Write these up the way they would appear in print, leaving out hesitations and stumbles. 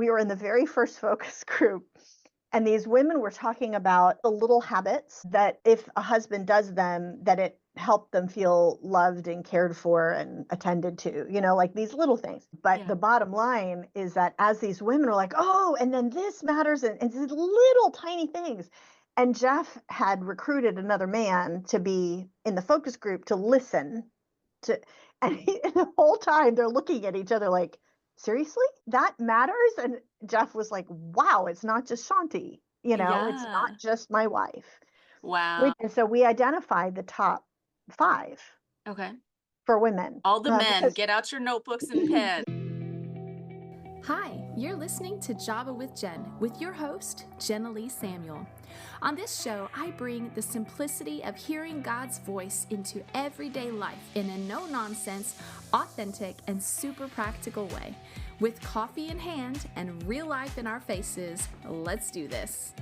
we were in the very first focus group, and these women were talking about the little habits that if a husband does them, that it helped them feel loved and cared for and attended to, like these little things. But the bottom line is that as these women are like, oh, and then this matters, and these little tiny things. And Jeff had recruited another man to be in the focus group to listen to, and the whole time they're looking at each other like, seriously, that matters? And Jeff was like, wow, it's not just Shaunti, it's not Yeah. just my wife. Wow. And so we identified the top 5 Okay. for women All the men, because get out your notebooks and pens. Hi, you're listening to Java with Jen with your host, Jenilee Samuel. On this show, I bring the simplicity of hearing God's voice into everyday life in a no-nonsense, authentic, and super practical way. With coffee in hand and real life in our faces, let's do this.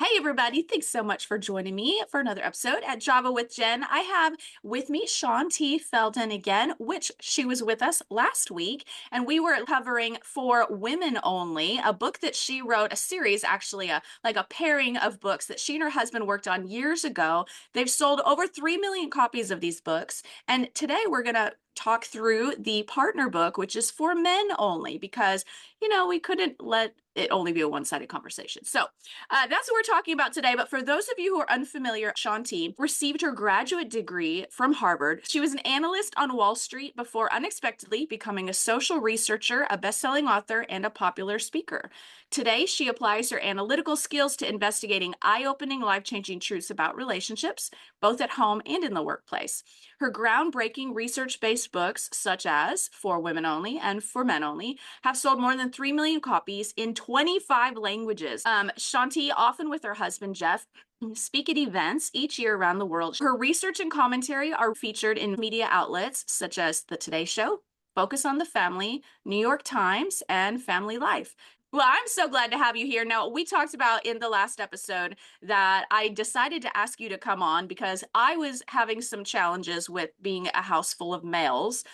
Hey everybody, thanks so much for joining me for another episode at Java with Jen. I have with me Shaunti Feldhahn again, which she was with us last week, and we were covering For Women Only, a book that she wrote, a series actually, like a pairing of books that she and her husband worked on years ago. They've sold over 3 million copies of these books, and today we're going to talk through the partner book, which is for men only, because, we couldn't let it only be a one-sided conversation. So that's what we're talking about today. But for those of you who are unfamiliar, Shaunti received her graduate degree from Harvard. She was an analyst on Wall Street before unexpectedly becoming a social researcher, a best-selling author, and a popular speaker. Today, she applies her analytical skills to investigating eye-opening, life-changing truths about relationships, both at home and in the workplace. Her groundbreaking research-based books, such as For Women Only and For Men Only, have sold more than 3 million copies in 25 languages. Shaunti, often with her husband, Jeff, speak at events each year around the world. Her research and commentary are featured in media outlets such as The Today Show, Focus on the Family, New York Times, and Family Life. Well, I'm so glad to have you here. Now, we talked about in the last episode that I decided to ask you to come on because I was having some challenges with being a house full of males,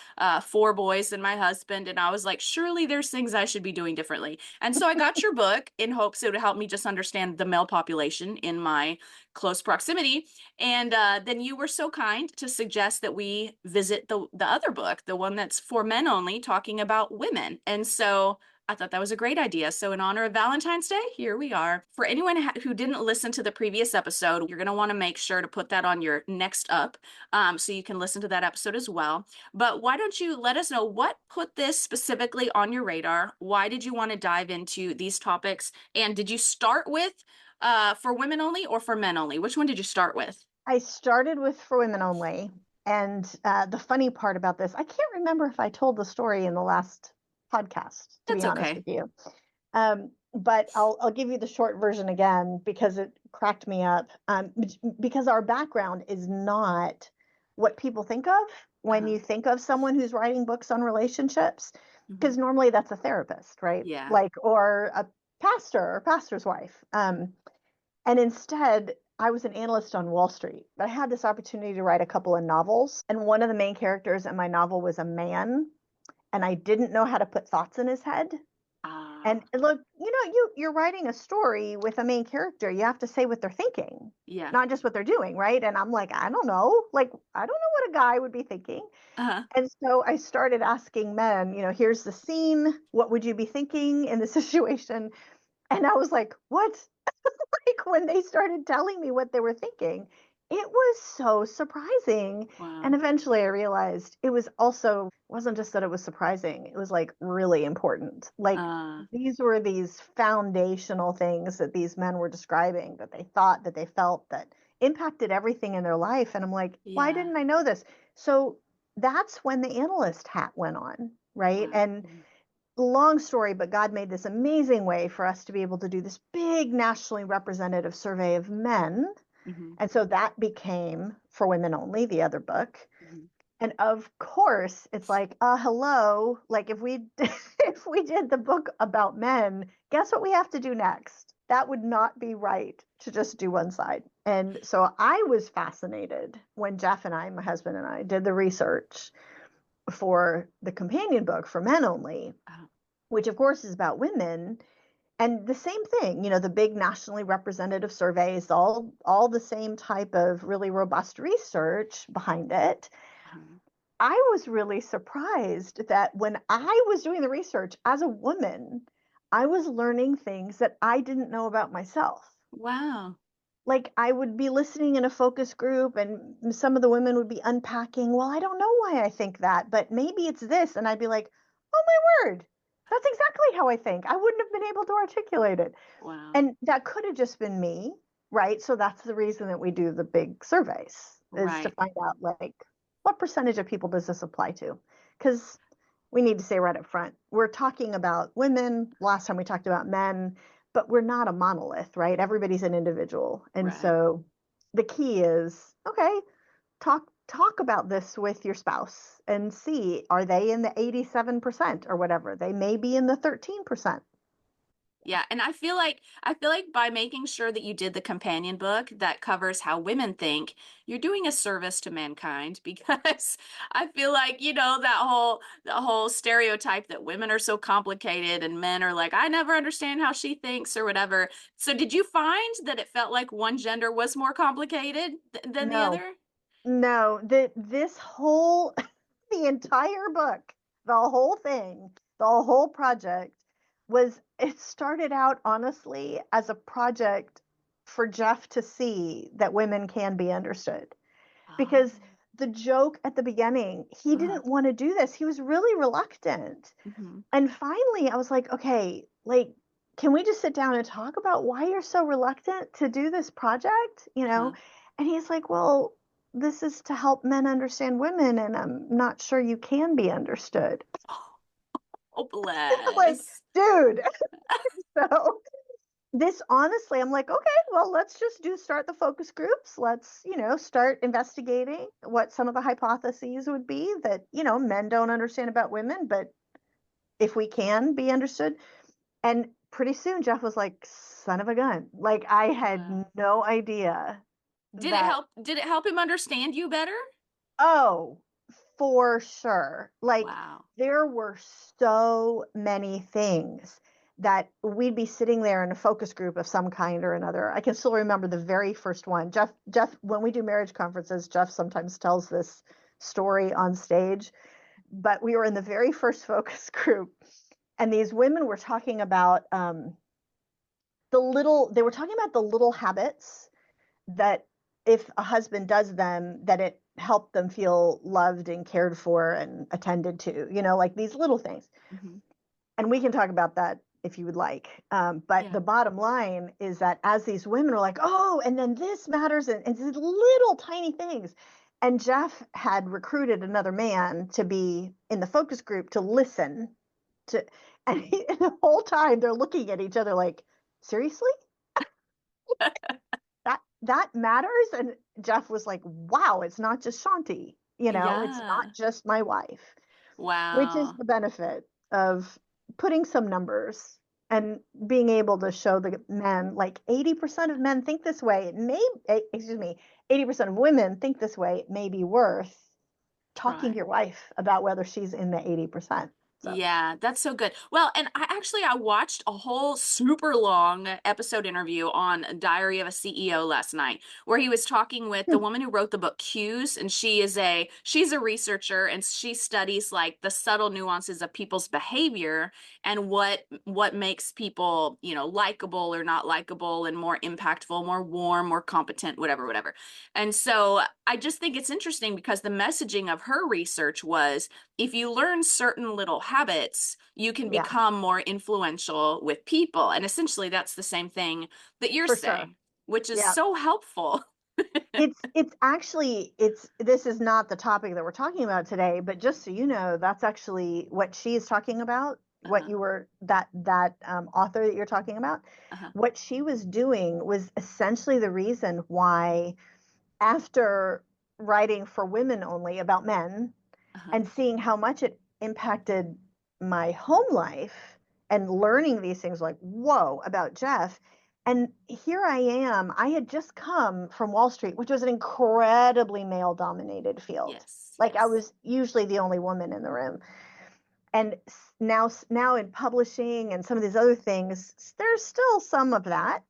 4 boys and my husband, and I was like, surely there's things I should be doing differently. And so I got your book in hopes it would help me just understand the male population in my close proximity. And then you were so kind to suggest that we visit the other book, the one that's For Men Only, talking about women. And so I thought that was a great idea. So in honor of Valentine's Day, here we are. For anyone who didn't listen to the previous episode, you're going to want to make sure to put that on your next up so you can listen to that episode as well. But why don't you let us know what put this specifically on your radar? Why did you want to dive into these topics? And did you start with For Women Only or For Men Only? Which one did you start with? I started with For Women Only. And the funny part about this, I can't remember if I told the story in the last podcast, to be That's honest okay. with you. But I'll give you the short version again because it cracked me up. Because our background is not what people think of when you think of someone who's writing books on relationships, because normally that's a therapist, right? Yeah. Like, or a pastor or pastor's wife. And instead, I was an analyst on Wall Street, but I had this opportunity to write a couple of novels. And one of the main characters in my novel was a man, and I didn't know how to put thoughts in his head. And look, you're writing a story with a main character. You have to say what they're thinking, Yeah. not just what they're doing, right? And I'm like, I don't know. Like, I don't know what a guy would be thinking. And so I started asking men, here's the scene. What would you be thinking in the situation? And I was like, what? Like when they started telling me what they were thinking, it was so surprising. And Wow. eventually I realized it wasn't just that it was surprising, it was like really important. Like these were these foundational things that these men were describing that they thought, that they felt, that impacted everything in their life. And I'm like, why Yeah. didn't I know this? So that's when the analyst hat went on, right? Wow. And long story, but God made this amazing way for us to be able to do this big nationally representative survey of men. And so that became For Women Only, the other book. And of course, it's like, hello, like if we if we did the book about men, guess what we have to do next? That would not be right to just do one side. And so I was fascinated when Jeff and I, my husband and I, did the research for the companion book for men only, Oh, which of course is about women. And the same thing, the big nationally representative surveys, all the same type of really robust research behind it. uh-huh. I was really surprised that when I was doing the research as a woman, I was learning things that I didn't know about myself. Wow. Like, I would be listening in a focus group and some of the women would be unpacking, well, I don't know why I think that, but maybe it's this. And I'd be like, oh my word, that's exactly how I think. I wouldn't have been able to articulate it. Wow. And that could have just been me, right? So that's the reason that we do the big surveys, is to Right. find out, like, what percentage of people does this apply to? Because we need to say right up front, we're talking about women. Last time we talked about men, but we're not a monolith, right? Everybody's an individual. And Right. so the key is, okay, talk about this with your spouse and see, are they in the 87% or whatever? They may be in the 13%. Yeah, and I feel like by making sure that you did the companion book that covers how women think, you're doing a service to mankind because I feel like, that whole stereotype that women are so complicated and men are like, I never understand how she thinks or whatever. So did you find that it felt like one gender was more complicated than the No, other? no, this whole the entire book, the whole thing, the whole project it started out honestly as a project for Jeff to see that women can be understood. Oh, Because the joke at the beginning, he uh-huh. didn't want to do this. He was really reluctant. Hmm. And finally, I was like, okay, like, can we just sit down and talk about why you're so reluctant to do this project? Uh-huh. And he's like, well, this is to help men understand women, and I'm not sure you can be understood. Oh, I'm like, bless. dude. So this honestly, I'm like, okay, well, let's just start the focus groups. Let's, start investigating what some of the hypotheses would be that, men don't understand about women, but if we can be understood. And pretty soon Jeff was like, son of a gun. Like, I had Wow. no idea Did it that, help? Did it help him understand you better? oh, for sure. Like, Wow. there were so many things that we'd be sitting there in a focus group of some kind or another. I can still remember the very first one. Jeff, when we do marriage conferences, Jeff sometimes tells this story on stage, but we were in the very first focus group, and these women were talking about they were talking about the little habits that if a husband does them, that it helped them feel loved and cared for and attended to, like these little things. Hmm. And we can talk about that if you would like. But Yeah. the bottom line is that as these women are like, oh, and then this matters, and these little tiny things. And Jeff had recruited another man to be in the focus group to listen to, and the whole time they're looking at each other like, seriously? That matters? And Jeff was like, wow, it's not just Shaunti, it's Yeah. not just my wife, which is Wow. the benefit of putting some numbers and being able to show the men, like 80% of men think this way. It may, excuse me, 80% of women think this way. It may be worth talking to Right. your wife about whether she's in the 80%. So, Yeah, that's so good. Well, and I watched a whole super long episode interview on Diary of a CEO last night where he was talking with the hmm, woman who wrote the book Cues, and she's a researcher and she studies like the subtle nuances of people's behavior and what makes people, likable or not likable and more impactful, more warm, more competent, whatever, whatever. And so I just think it's interesting because the messaging of her research was if you learn certain little habits, you can yeah, become more influential with people. And essentially, that's the same thing that you're for sure. saying, which is Yeah. so helpful. It's actually this is not the topic that we're talking about today, but just so you know, that's actually what she is talking about. What Uh-huh, you were that author that you're talking about, uh-huh, what she was doing was essentially the reason why, after writing for women only about men uh-huh. and seeing how much it impacted my home life and learning these things like, whoa, about Jeff, And here I am. I had just come from Wall Street, which was an incredibly male dominated field. Yes, Like I yes. was usually the only woman in the room. And now in publishing and some of these other things, there's still some of that.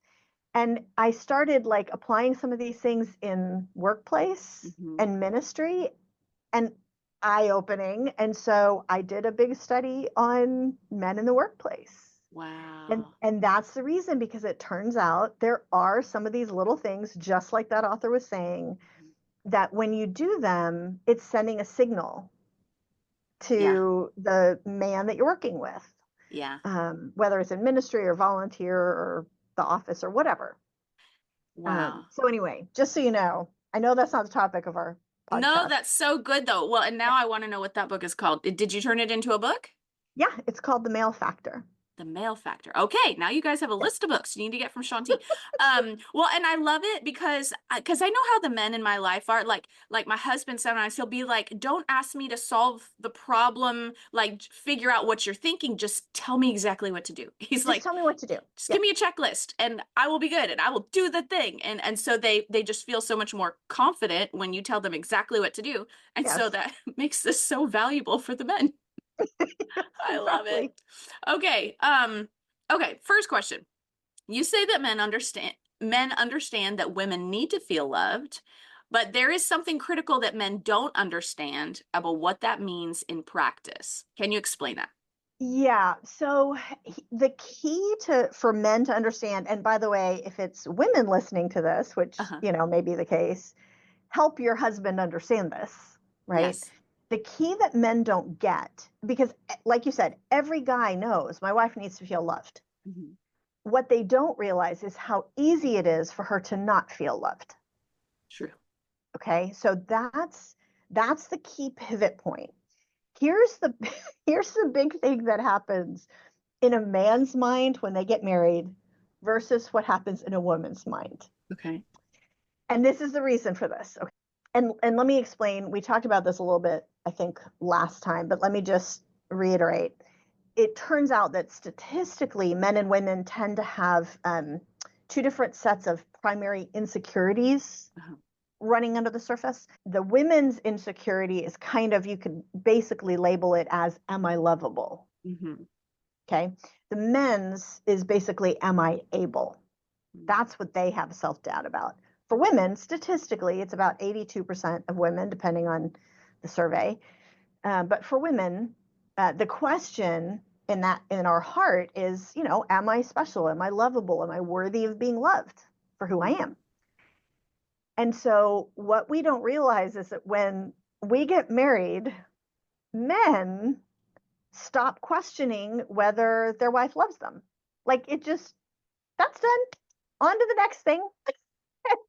And I started like applying some of these things in workplace Mhm. and ministry, and eye-opening. And so I did a big study on men in the workplace. Wow. And that's the reason, because it turns out there are some of these little things, just like that author was saying, that when you do them, it's sending a signal Yeah. to the man that you're working with, Yeah. whether it's in ministry or volunteer or the office or whatever. Wow. So anyway, just so you know, I know that's not the topic of our No, podcast. that's so good though. Well, and Yeah, now I want to know what that book is called. Did you turn it into a book? yeah, it's called The Male Factor. The Male Factor. Okay, now you guys have a Yeah. list of books you need to get from Shaunti. Well, and I love it because I know how the men in my life are. Like my husband sometimes he'll be like, "Don't ask me to solve the problem, like figure out what you're thinking. Just tell me exactly what to do." He's Just like, tell me what to do. "Just Yeah. give me a checklist, and I will be good, and I will do the thing." And so they just feel so much more confident when you tell them exactly what to do, and so Yes. that makes this so valuable for the men. Yes, I love it. exactly. Okay. Okay, first question. You say that men understand that women need to feel loved, but there is something critical that men don't understand about what that means in practice. Can you explain that? Yeah. So the key to for men to understand, and by the way, if it's women listening to this, which Uh-huh. may be the case, help your husband understand this, right? Yes. The key that men don't get, because like you said, every guy knows my wife needs to feel loved. Mhm. What they don't realize is how easy it is for her to not feel loved. True. Okay? So that's the key pivot point. Here's the here's the big thing that happens in a man's mind when they get married versus what happens in a woman's mind. Okay. And this is the reason for this. Okay. And let me explain. We talked about this a little bit, I think, last time, but let me just reiterate. It turns out that statistically, men and women tend to have two different sets of primary insecurities Uh-huh. running under the surface. The women's insecurity is kind of, you could basically label it as, am I lovable? Mm-hmm. Okay. The men's is basically, am I able? That's what they have self doubt about. For women, statistically, it's about 82% of women, depending on the survey. But for women, the question in our heart is, am I special? Am I lovable? Am I worthy of being loved for who I am? And so, what we don't realize is that when we get married, men stop questioning whether their wife loves them. Like it just, that's done. On to the next thing.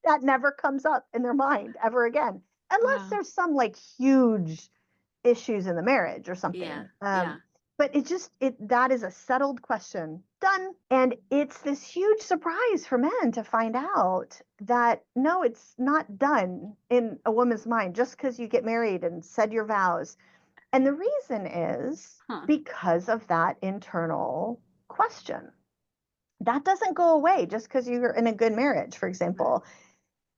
That never comes up in their mind ever again, unless Wow. there's some like huge issues in the marriage or Yeah. something. Yeah. But that is a settled question, done. And it's this huge surprise for men to find out that no, it's not done in a woman's mind just because you get married and said your vows. And the reason is Huh. because of that internal question. That doesn't go away just because you're in a good marriage, for example.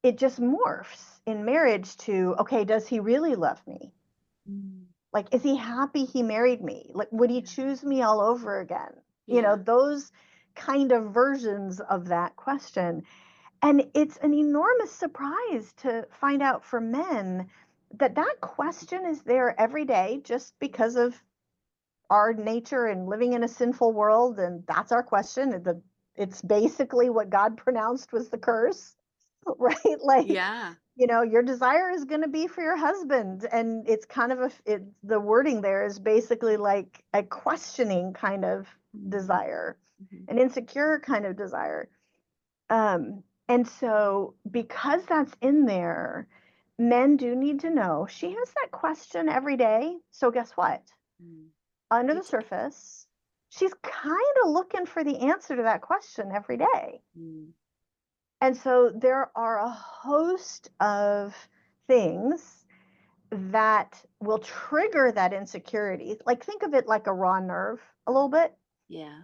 It just morphs in marriage to, okay, does he really love me? Mm. Like, is he happy he married me? Like, would he Yeah. choose me all over again? Yeah. Those kind of versions of that question. And it's an enormous surprise to find out for men that that question is there every day just because of our nature and living in a sinful world. And that's our question. It's basically what God pronounced was the curse, right? Like, Yeah. your desire is going to be for your husband. And it's kind of the wording there is basically like a questioning kind of desire, Mhm. an insecure kind of desire. And so because that's in there, men do need to know she has that question every day. So guess what? Mm. Under the It's surface, she's kind of looking for the answer to that question every day. mm. And so there are a host of things that will trigger that insecurity. Like think of it like a raw nerve a little bit. Yeah.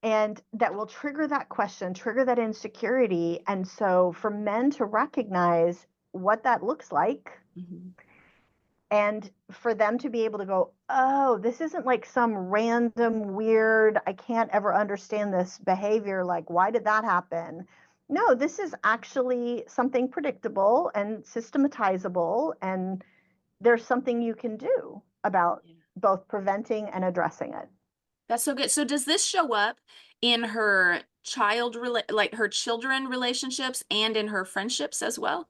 and that will trigger that question, trigger that insecurity. And so for men to recognize what that looks like, and for them to be able to go, oh, this isn't like some random weird, I can't ever understand this behavior. Like, why did that happen? No, this is actually something predictable and systematizable. And there's something you can do about both preventing and addressing it. That's so good. So does this show up in her like her children relationships and in her friendships as well?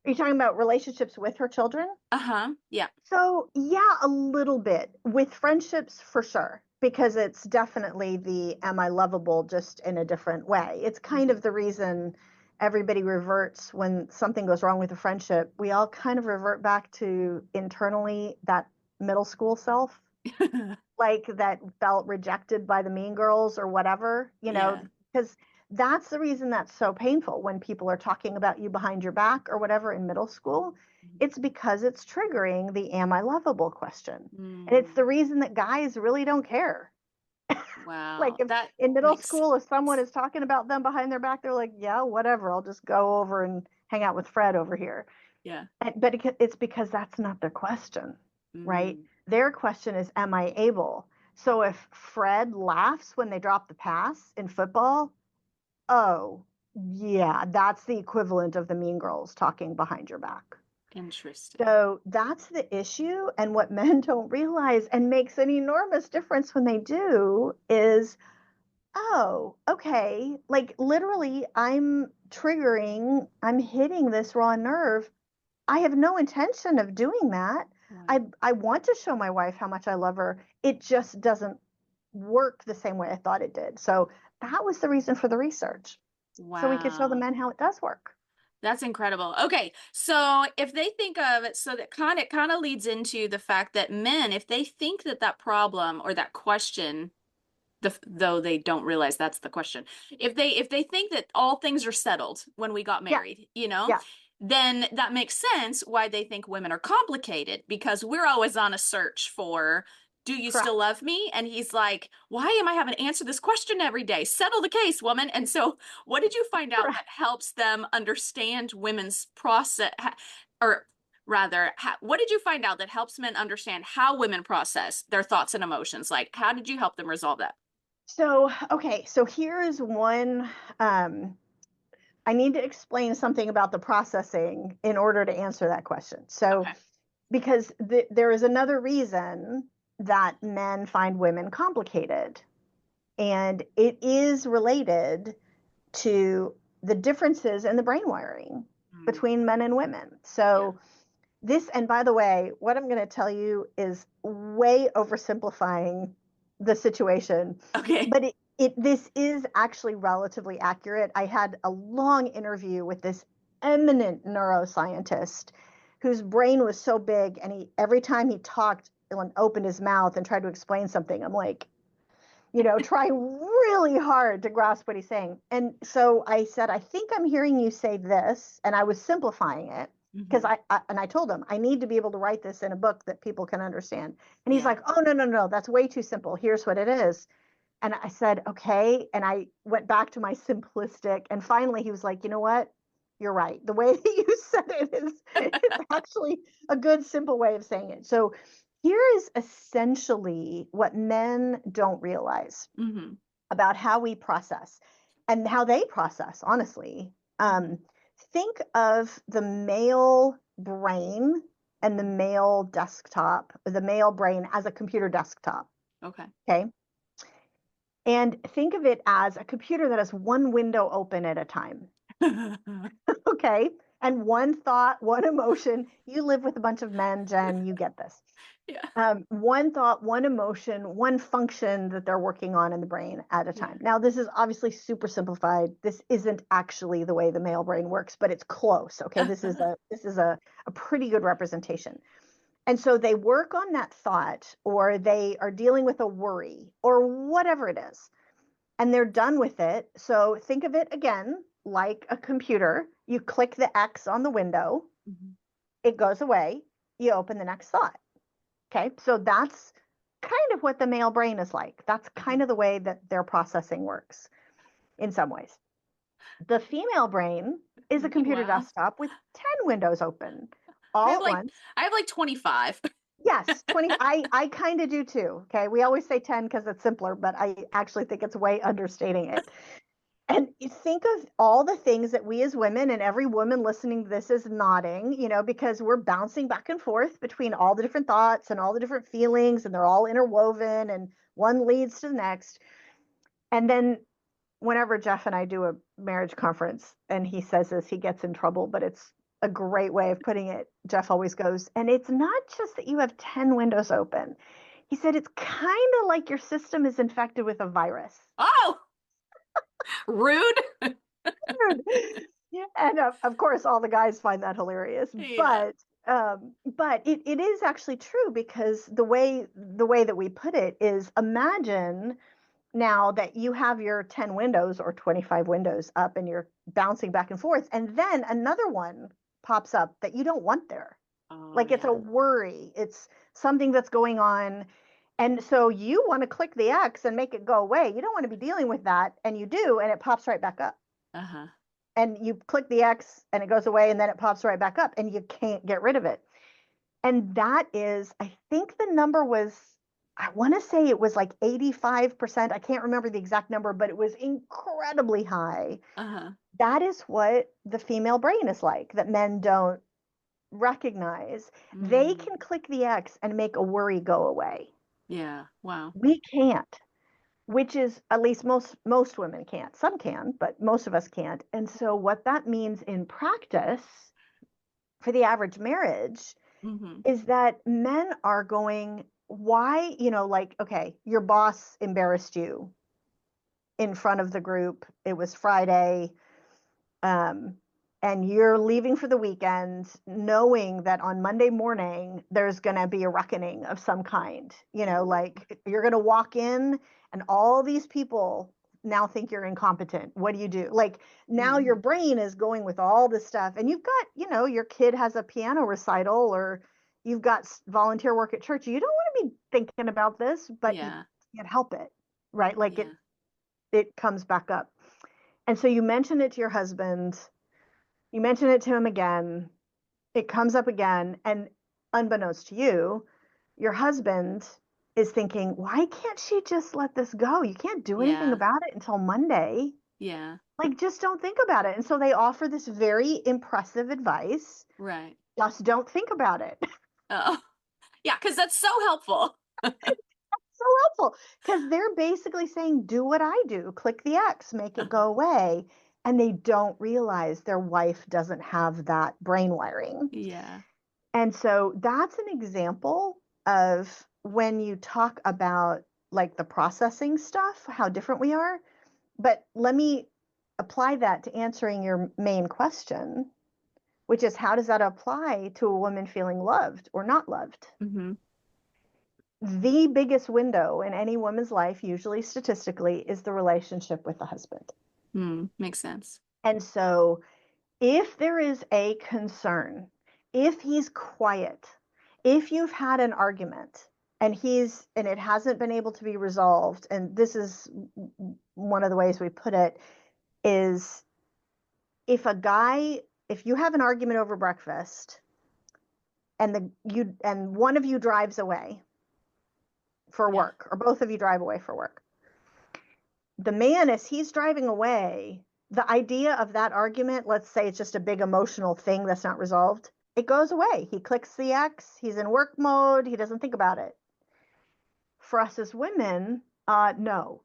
Are you talking about relationships with her children? Uh-huh. Yeah. So, yeah, a little bit with friendships for sure, because it's definitely the am I lovable just in a different way. It's kind of the reason everybody reverts when something goes wrong with a friendship. We all kind of revert back to internally that middle school self, like that felt rejected by the mean girls or whatever, Yeah. because that's the reason that's so painful when people are talking about you behind your back or whatever in middle school. It's because it's triggering the am I lovable question. And it's the reason that guys really don't care. Like Wow. if That in middle makes school, if someone sense. is talking about them behind their back, they're like, yeah, whatever. I'll just go over and hang out with Fred over here. Yeah. But it's because that's not their question, right? Mm. Their question is, am I able? So if Fred laughs when they drop the pass in football, oh, yeah, that's the equivalent of the mean girls talking behind your back. Interesting. So that's the issue. And what men don't realize and makes an enormous difference when they do is, oh, okay, like literally, I'm hitting this raw nerve. I have no intention of doing that. Wow. I want to show my wife how much I love her. It just doesn't work the same way I thought it did. So that was the reason for the research. So we could show the Wow. men how it does work. That's incredible. Okay, so if they think of it, so that kind of leads into the fact that men, if they think that that problem or that question, though they don't realize that's the question, if they think that all things are settled when we got Yeah, married, yeah, then that makes sense why they think women are complicated because we're always on a search for, do you still correct. love me? And he's like, why am I having to answer this question every day? Settle the case, woman. And so, what did you find out Correct. that helps them understand women's process, or rather, what did you find out that helps men understand how women process their thoughts and emotions? Like, how did you help them resolve that? So, okay, so here is one. I need to explain something about the processing in order to answer that question. So, Okay. because there is another reason that men find women complicated, and it is related to the differences in the brain wiring Mm, between men and women. yeah. So, and by the way, what I'm going to tell you is way oversimplifying the situation, Okay. but this is actually relatively accurate. I had a long interview with this eminent neuroscientist whose brain was so big, and every time he talked and opened his mouth and tried to explain something, I'm like, trying really hard to grasp what he's saying. And so I said, I think I'm hearing you say this, and I was simplifying it because Hmm. I told him I need to be able to write this in a book that people can understand. And he's Yeah. like, oh, no, no, no, that's way too simple. Here's what it is. And I said, okay. And I went back to my simplistic. And finally, he was like, you know what? You're right. The way that you said it is actually a good, simple way of saying it. So here is essentially what men don't realize Hmm. about how we process and how they process, honestly. Hmm. Think of the male brain and the male desktop, the male brain as a computer desktop. Okay. Okay. And think of it as a computer that has one window open at a time. Okay. And one thought, one emotion. You live with a bunch of men, Jen, you get this. Yeah. One thought, one emotion, one function that they're working on in the brain at a Yeah. time. Now, this is obviously super simplified. This isn't actually the way the male brain works, but it's close. Okay. This is a pretty good representation. And so they work on that thought, or they are dealing with a worry or whatever it is, and they're done with it. So think of it again like a computer. You click the X on the window, Mhm. it goes away, you open the next thought. Okay. So that's kind of what the male brain is like. That's kind of the way that their processing works in some ways. The female brain is a computer Wow. desktop with 10 windows open all at once. I have like 25. Yes, 20. I kind of do too. Okay. We always say 10 because it's simpler, but I actually think it's way understating it. And you think of all the things that we as women, and every woman listening to this is nodding, because we're bouncing back and forth between all the different thoughts and all the different feelings, and they're all interwoven, and one leads to the next. And then whenever Jeff and I do a marriage conference and he says this, he gets in trouble, but it's a great way of putting it. Jeff always goes, and it's not just that you have 10 windows open. He said, it's kind of like your system is infected with a virus. Oh, rude. Yeah. And of course, all the guys find that hilarious. Yeah. But it is actually true, because the way that we put it is, imagine now that you have your 10 windows or 25 windows up and you're bouncing back and forth, and then another one pops up that you don't want there. Oh, Like it's a worry, it's something that's going on. And so you want to click the X and make it go away. You don't want to be dealing with that. And you do, and it pops right back up. Uh-huh. And you click the X and it goes away, and then it pops right back up, and you can't get rid of it. And that is, I think the number was, I want to say it was like 85%. I can't remember the exact number, but it was incredibly high. Uh-huh. That is what the female brain is like, that men don't recognize. They can click the X and make a worry go away. Yeah. Wow. We can't, which is, at least most women can't. Some can, but most of us can't. And so what that means in practice for the average marriage is that men are going, why, like, okay, your boss embarrassed you in front of the group. It was Friday. And you're leaving for the weekend, knowing that on Monday morning, there's going to be a reckoning of some kind. Like, you're going to walk in and all these people now think you're incompetent. What do you do? Like, now your brain is going with all this stuff, and you've got, your kid has a piano recital, or you've got volunteer work at church. You don't want to be thinking about this, but you can't help it, right? Like, it comes back up. And so you mention it to your husband, you mention it to him again, it comes up again, and unbeknownst to you, your husband is thinking, why can't she just let this go? You can't do anything about it until Monday. Yeah. Like, just don't think about it. And so they offer this very impressive advice. Right. Just don't think about it. Oh, yeah, because that's so helpful. So helpful, because they're basically saying, do what I do, click the X, make it go away. And they don't realize their wife doesn't have that brain wiring. Yeah. And so that's an example of when you talk about like the processing stuff, how different we are. But let me apply that to answering your main question, which is, how does that apply to a woman feeling loved or not loved? The biggest window in any woman's life, usually statistically, is the relationship with the husband. Makes sense. And so if there is a concern, if he's quiet, if you've had an argument and it hasn't been able to be resolved, and this is one of the ways we put it, is if you have an argument over breakfast and one of you drives away for work, or both of you drive away for work, the man, as he's driving away, the idea of that argument, let's say it's just a big emotional thing that's not resolved, it goes away. He clicks the X, he's in work mode, he doesn't think about it. For us as women, no.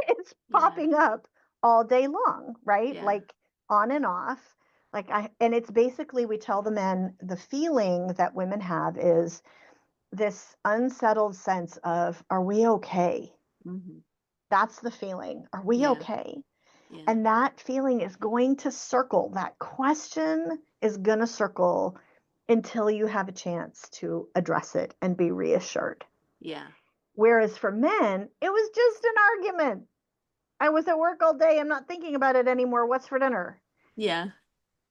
It's popping up all day long, right? Like, on and off. And it's basically, we tell the men, the feeling that women have is this unsettled sense of, are we okay? That's the feeling. Are we okay? And that feeling is going to circle. That question is going to circle until you have a chance to address it and be reassured. Yeah. Whereas for men, it was just an argument. I was at work all day. I'm not thinking about it anymore. What's for dinner? Yeah.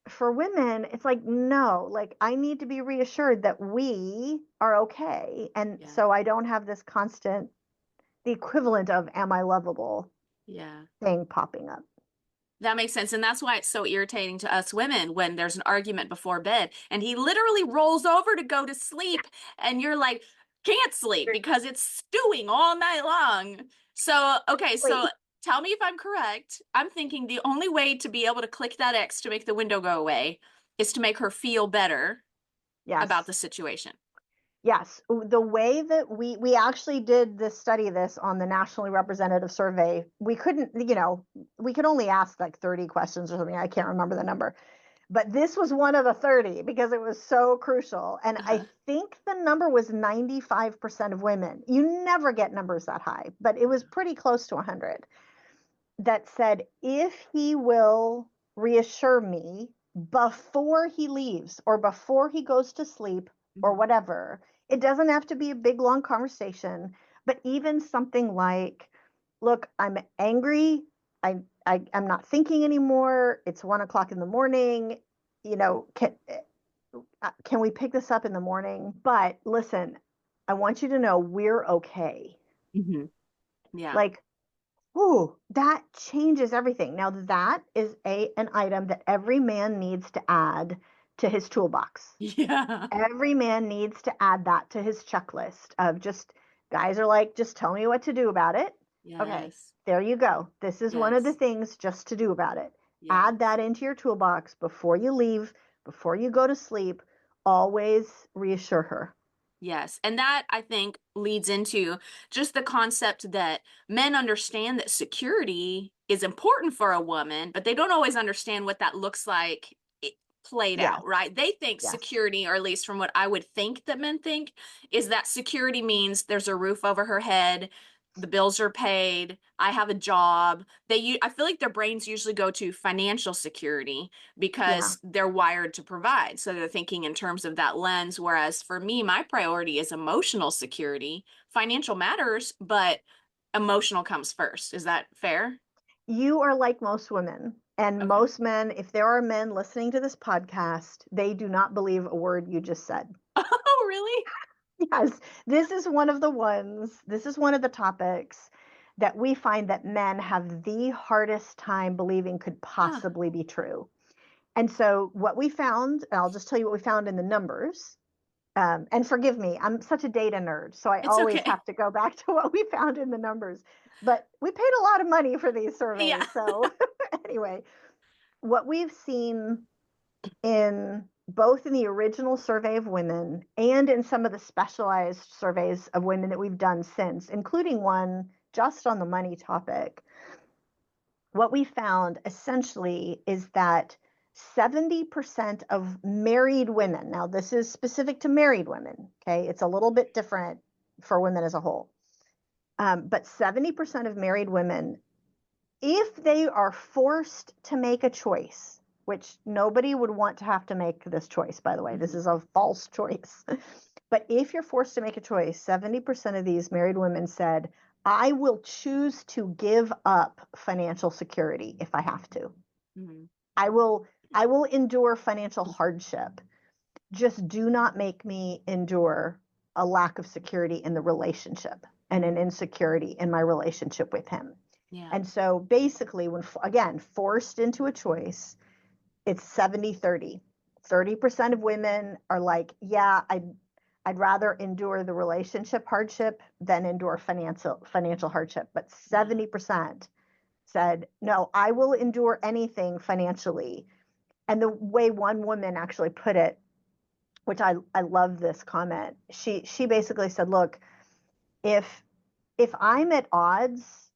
for women, it's like, no, like I need to be reassured that we are okay. And Yeah. so I don't have this constant, the equivalent of am I lovable Yeah. thing popping up. That makes sense. And that's why it's so irritating to us women when there's an argument before bed and he literally rolls over to go to sleep and you're like, can't sleep because it's stewing all night long. So, okay, so Wait, tell me if I'm correct. I'm thinking the only way to be able to click that X to make the window go away is to make her feel better about yes. the situation. Yes, the way that we actually did this study this on the nationally representative survey, we couldn't, we could only ask like 30 questions or something. I can't remember the number. But this was one of the 30 because it was so crucial. And I Uh-huh. think the number was 95% of women. You never get numbers that high, but it was pretty close to 100 that said, if he will reassure me before he leaves or before he goes to sleep or Mhm. whatever, it doesn't have to be a big, long conversation, but even something like, look, I'm angry. I'm not thinking anymore. It's 1 o'clock in the morning. You know, can we pick this up in the morning? But listen, I want you to know we're okay. Mhm. Yeah. Like, ooh, that changes everything. Now that is an item that every man needs to add to his toolbox. Yeah. Every man needs to add that to his checklist of just guys are like, just tell me what to do about it. Okay, Yes. there you go. This is one of the Yes. things just to do about it. Add Yes. that into your toolbox before you leave, before you go to sleep. Always reassure her. Yes. And that I think leads into just the concept that men understand that security is important for a woman, but they don't always understand what that looks like played Yes, out, right? They think yes. security, or at least from what I would think that men think, is that security means there's a roof over her head, the bills are paid, I have a job. I feel like their brains usually go to financial security Yeah. because they're wired to provide. So they're thinking in terms of that lens. Whereas for me, my priority is emotional security. Financial matters, but emotional comes first. Is that fair? You are like most women. And Okay. most men, if there are men listening to this podcast, they do not believe a word you just said. Oh, really? Yes, this is one of the topics that we find that men have the hardest time believing could Huh. possibly be true. And so, what we found, and I'll just tell you what we found in the numbers. And forgive me, I'm such a data nerd, so I It's always okay. have to go back to what we found in the numbers. But we paid a lot of money for these Yeah. surveys. So, anyway, what we've seen in both in the original survey of women and in some of the specialized surveys of women that we've done since, including one just on the money topic, what we found essentially is that 70% of married women, now this is specific to married women, okay, it's a little bit different for women as a whole, but 70% of married women, if they are forced to make a choice, which nobody would want to have to make this choice, by the way, this Mhm. is a false choice. But if you're forced to make a choice, 70% of these married women said, I will choose to give up financial security if I have to. Mhm. I will I will endure financial hardship. Just do not make me endure a lack of security in the relationship and an Mhm. insecurity in my relationship with him. Yeah. And so basically, when again forced into a choice, it's 70-30. 30% of women are like, yeah, I'd rather endure the relationship hardship than endure financial hardship. But Yeah. 70% said, no, I will endure anything financially. And the way one woman actually put it, which I love this comment, she basically said, look, if I'm at odds,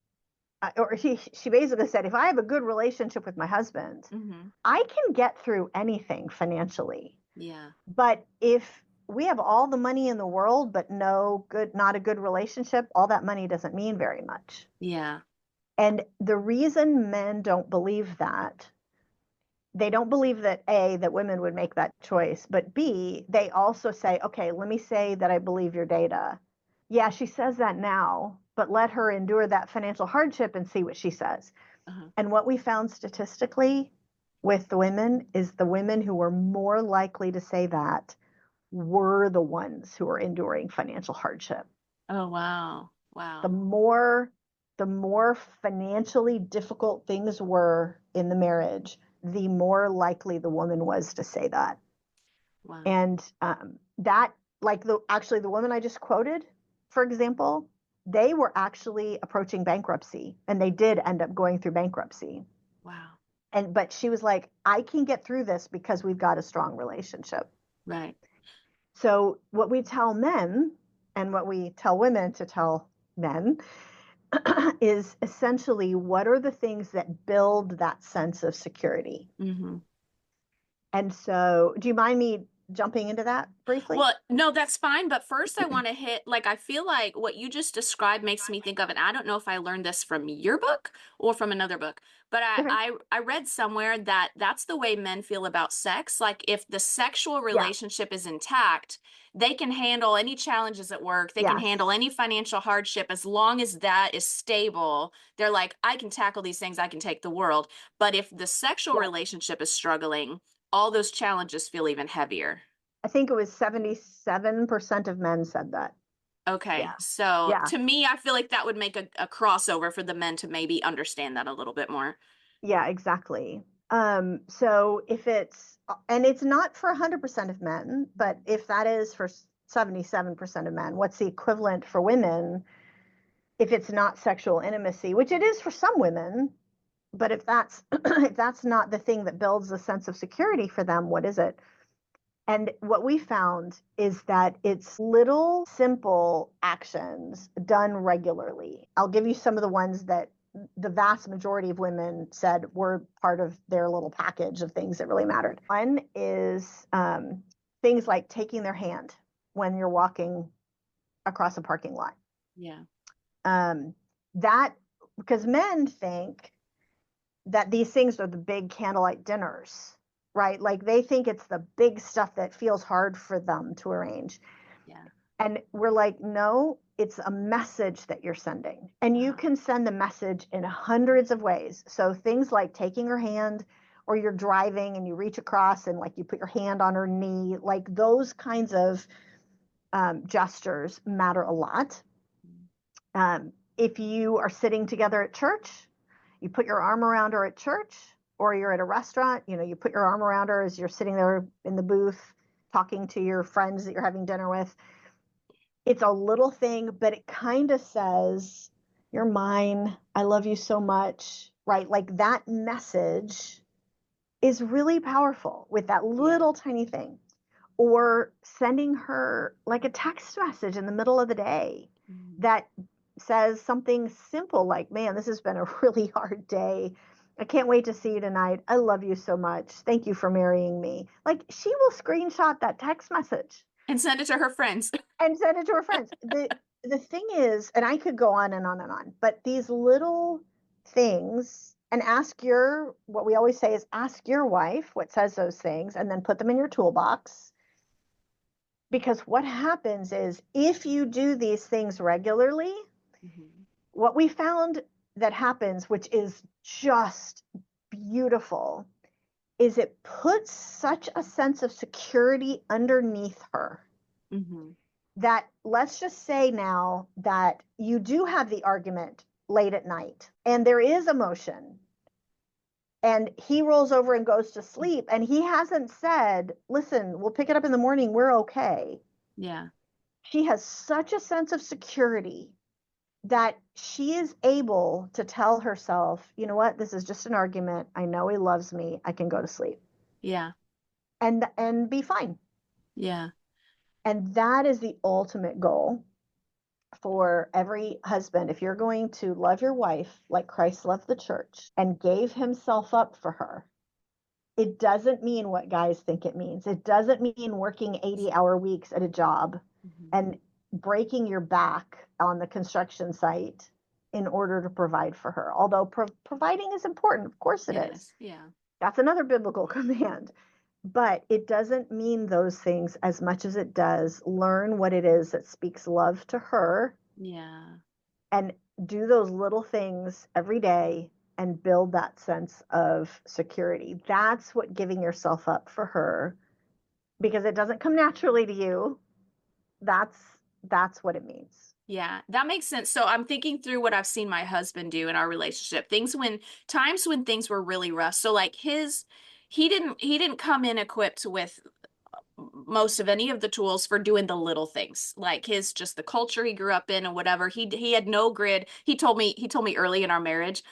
or she basically said, if I have a good relationship with my husband, Mhm. I can get through anything financially. Yeah. But if we have all the money in the world, but not a good relationship, all that money doesn't mean very much. Yeah. And the reason men don't believe that, they don't believe that A, that women would make that choice, but B, they also say, okay, let me say that I believe your data. Yeah, she says that now, but let her endure that financial hardship and see what she says. Uh-huh. And what we found statistically, with the women is the women who were more likely to say that were the ones who were enduring financial hardship. Oh, wow. The Wow. more financially difficult things were in the marriage, the more likely the woman was to say that. Wow. And that, like the woman I just quoted, for example, they were actually approaching bankruptcy, and they did end up going through bankruptcy. Wow. But she was like, I can get through this because we've got a strong relationship. Right. So what we tell men and what we tell women to tell men is essentially, what are the things that build that sense of security? Mm-hmm. And so, do you mind me jumping into that briefly? Well, no, that's fine. But first, I want to hit, like, I feel like what you just described makes me think of, and I don't know if I learned this from your book or from another book, but Okay. I read somewhere that that's the way men feel about sex. Like, if the sexual Yeah. relationship is intact, they can handle any challenges at work. They can Yes. handle any financial hardship as long as that is stable. They're like, I can tackle these things. I can take the world. But if the sexual Yes. relationship is struggling, all those challenges feel even heavier. I think it was 77% of men said that. Okay, Yeah. so Yeah. to me, I feel like that would make a crossover for the men to maybe understand that a little bit more. Yeah, exactly. So if and it's not for 100% of men, but if that is for 77% of men, what's the equivalent for women if it's not sexual intimacy, which it is for some women, but if that's if that's not the thing that builds a sense of security for them, what is it? And what we found is that it's little simple actions done regularly. I'll give you some of the ones that the vast majority of women said were part of their little package of things that really mattered. One is things like taking their hand when you're walking across a parking lot. Yeah. Um, that because men think that these things are the big candlelight dinners, right? Like they think it's the big stuff that feels hard for them to arrange. Yeah. And we're like, no, it's a message that you're sending. And you can send the message in hundreds of ways. So things like taking her hand, or you're driving and you reach across and like you put your hand on her knee, like those kinds of gestures matter a lot. If you are sitting together at church, you put your arm around her at church, or you're at a restaurant, you put your arm around her as you're sitting there in the booth talking to your friends that you're having dinner with. It's a little thing, but it kind of says, you're mine. I love you so much, right? Like that message is really powerful with that Yeah. little tiny thing. Or sending her like a text message in the middle of the day that says something simple like, man, this has been a really hard day. I can't wait to see you tonight. I love you so much. Thank you for marrying me. Like she will screenshot that text message And send it to her friends. and send it to her friends. The thing is, and I could go on and on and on, but these little things, and what we always say is ask your wife what says those things and then put them in your toolbox. Because what happens is if you do these things regularly, what we found that happens, which is just beautiful, is it puts such a sense of security underneath her that, let's just say now that you do have the argument late at night and there is emotion and he rolls over and goes to sleep and he hasn't said, listen, we'll pick it up in the morning, we're okay. Yeah. She has such a sense of security that she is able to tell herself, you know what, this is just an argument. I know he loves me. I can go to sleep Yeah. and be fine. Yeah. And that is the ultimate goal for every husband. If you're going to love your wife like Christ loved the church and gave himself up for her, it doesn't mean what guys think it means. It doesn't mean working 80-hour weeks at a job and breaking your back on the construction site in order to provide for her. Although providing is important, of course it It is. is. Yeah. That's another biblical command. But it doesn't mean those things as much as it does learn what it is that speaks love to her Yeah. and do those little things every day and build that sense of security. That's what giving yourself up for her, because it doesn't come naturally to you. That's what it means. Yeah, that makes sense. So I'm thinking through what I've seen my husband do in our relationship. Times when things were really rough. So like he didn't come in equipped with most of any of the tools for doing the little things, like his just the culture he grew up in and whatever. He had no grid. He told me early in our marriage.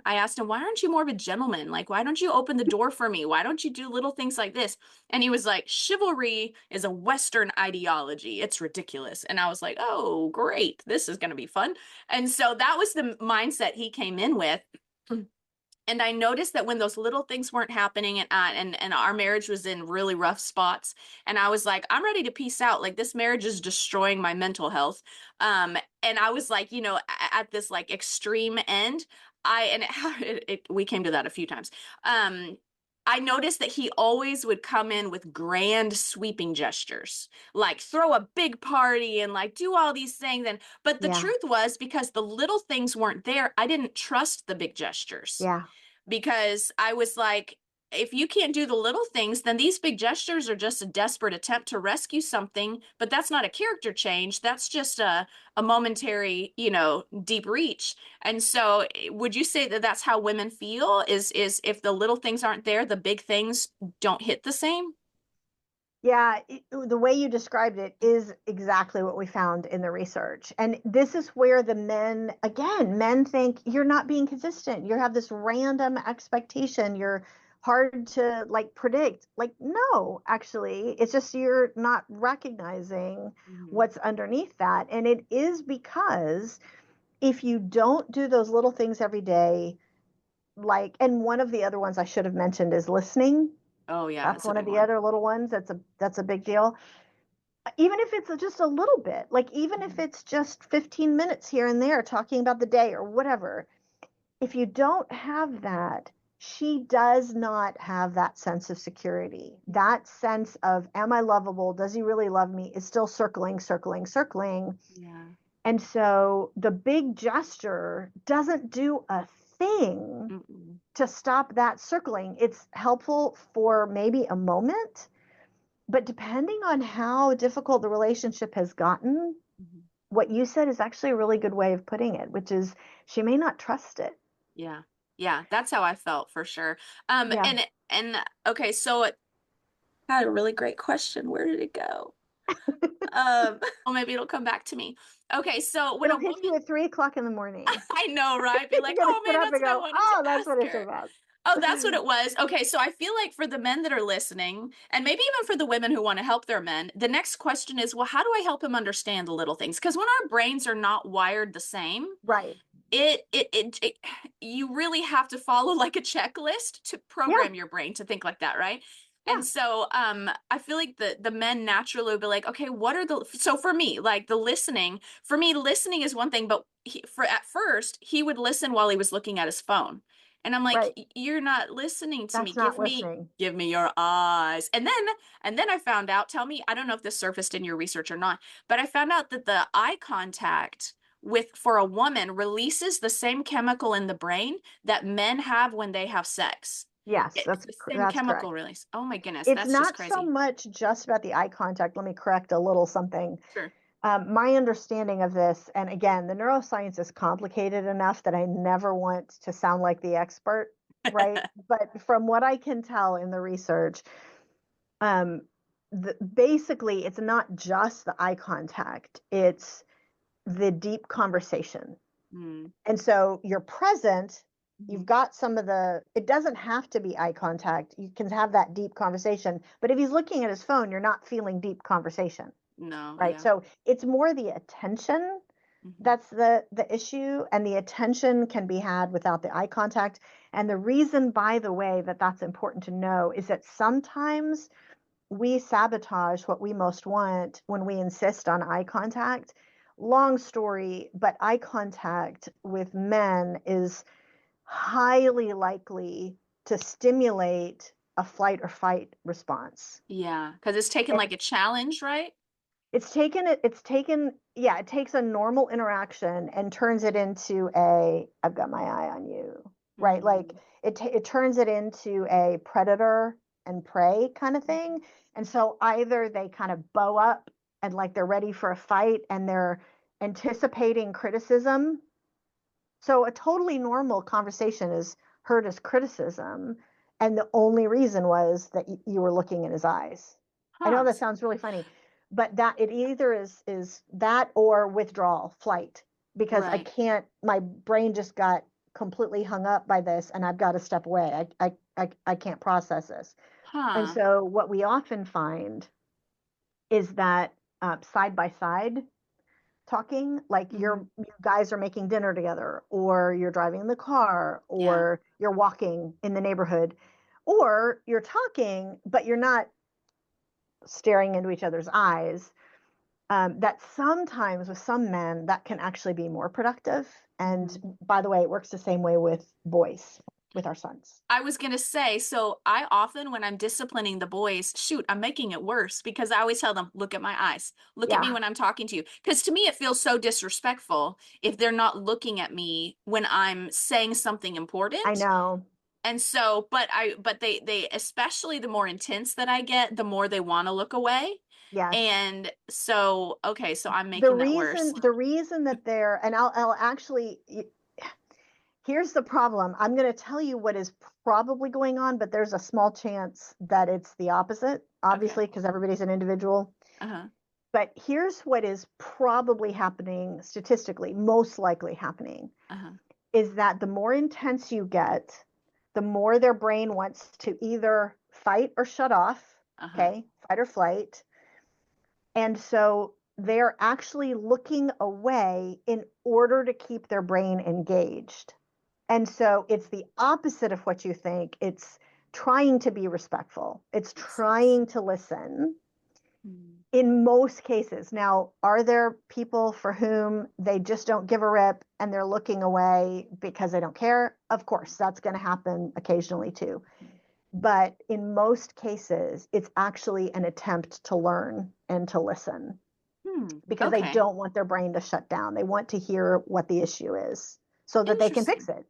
I asked him, why aren't you more of a gentleman? Like, why don't you open the door for me? Why don't you do little things like this? And he was like, chivalry is a Western ideology, it's ridiculous. And I was like, oh great, this is going to be fun. And so that was the mindset he came in with. And I noticed that when those little things weren't happening, and our marriage was in really rough spots, and I was like, I'm ready to peace out. Like, this marriage is destroying my mental health. And I was like, at this like extreme end, we came to that a few times. I noticed that he always would come in with grand sweeping gestures, like throw a big party and like do all these things. But the Yeah. truth was, because the little things weren't there, I didn't trust the big gestures, Yeah. because I was like, if you can't do the little things, then these big gestures are just a desperate attempt to rescue something, but that's not a character change. That's just a momentary, deep reach. And so would you say that that's how women feel, is if the little things aren't there, the big things don't hit the same? Yeah, the way you described it is exactly what we found in the research. And this is where men think you're not being consistent. You have this random expectation. You're hard to like predict. Like, no, actually, it's just you're not recognizing Mhm. what's underneath that. And it is because if you don't do those little things every day, and one of the other ones I should have mentioned is listening. Oh yeah, That's that's a one of big the one. other little ones. That's a big deal. Even if it's just a little bit, like even if Mhm. it's just 15 minutes here and there talking about the day or whatever, if you don't have that, she does not have that sense of security. That sense of, am I lovable? Does he really love me? Is still circling, circling, circling. Yeah. And so the big gesture doesn't do a thing Mm-mm. to stop that circling. It's helpful for maybe a moment, but depending on how difficult the relationship has gotten, Mhm. what you said is actually a really good way of putting it, which is she may not trust it. Yeah. Yeah, that's how I felt for sure. Yeah. And okay, so it had a really great question. Where did it go? Well, maybe it'll come back to me. Okay, so when a It'll hit woman, you at 3 o'clock in the morning. I know, right? Be You're like, going to oh sit man, up that's and what I go, wanted to oh, that's what ask it's her. about. Oh, that's what it was. Okay, so I feel like for the men that are listening, and maybe even for the women who want to help their men, the next question is, well, how do I help him understand the little things? Because when our brains are not wired the same, Right. it you really have to follow like a checklist to Yeah. program your brain to think like that, right? Yeah. And so I feel like the men naturally will be like, okay, what are the, so for me, like the listening, for me listening is one thing, but for at first he would listen while he was looking at his phone. And I'm like, Right. you're not listening to me. That's not listening. Give me your eyes. And then I found out, tell me, I don't know if this surfaced in your research or not, but I found out that the eye contact for a woman releases the same chemical in the brain that men have when they have sex. Yes, It's the same that's chemical correct. release. Oh my goodness, It's that's just not so crazy. much just about the eye contact. Let me correct a little something. Sure. My understanding of this, and again, the neuroscience is complicated enough that I never want to sound like the expert, right? But from what I can tell in the research, um, basically, it's not just the eye contact, it's the deep conversation. Mm. And so you're present, you've Mhm. got it doesn't have to be eye contact. You can have that deep conversation. But if he's looking at his phone, you're not feeling deep conversation, No, right? yeah. So it's more the attention Mhm. that's the issue, and the attention can be had without the eye contact. And the reason, by the way, that that's important to know is that sometimes we sabotage what we most want when we insist on eye contact. Long story, but eye contact with men is highly likely to stimulate a flight or fight response. Yeah, because it's taken like a challenge, right? It takes a normal interaction and turns it into I've got my eye on you. right? Like it turns it into a predator and prey kind of thing. And so either they kind of bow up and like they're ready for a fight and they're anticipating criticism. So a totally normal conversation is heard as criticism. And the only reason was that you were looking in his eyes. I know Huh. that sounds really funny, but that it either is that or withdrawal, flight, because I Right. can't, my brain just got completely hung up by this and I've got to step away. I can't process this. And Huh. so what we often find is that side by side talking, like you guys are making dinner together, or you're driving the car, Yeah. or you're walking in the neighborhood, or you're talking, but you're not staring into each other's eyes. That sometimes with some men that can actually be more productive. And by the way, it works the same way with boys, with our sons. I was gonna say, so I often, when I'm disciplining the boys, shoot, I'm making it worse because I always tell them, look at my eyes, look at me Yeah, when I'm talking to you. Because to me, it feels so disrespectful if they're not looking at me when I'm saying something I important. know. And so, but they, especially the more intense that I get, the more they want to look away. Yes. And so, okay, so I'm The making that worse. reason, the reason that they're, and I'll actually, here's the problem. I'm going to tell you what is probably going on, but there's a small chance that it's the opposite, Okay. obviously, because everybody's an individual. Uh-huh. But here's what is probably happening statistically, most likely happening, Uh-huh. is that the more intense you get, the more their brain wants to either fight or shut off, Uh-huh. okay, fight or flight. And so they're actually looking away in order to keep their brain engaged. And so it's the opposite of what you think. It's trying to be respectful, it's Makes sense. trying to listen Hmm. in most cases. Now, are there people for whom they just don't give a rip and they're looking away because they don't care? Of course, that's going to happen occasionally too. But in most cases, it's actually an attempt to learn and to listen because they Okay. don't want their brain to shut down. They want to hear what the issue is so that they can fix Interesting. it,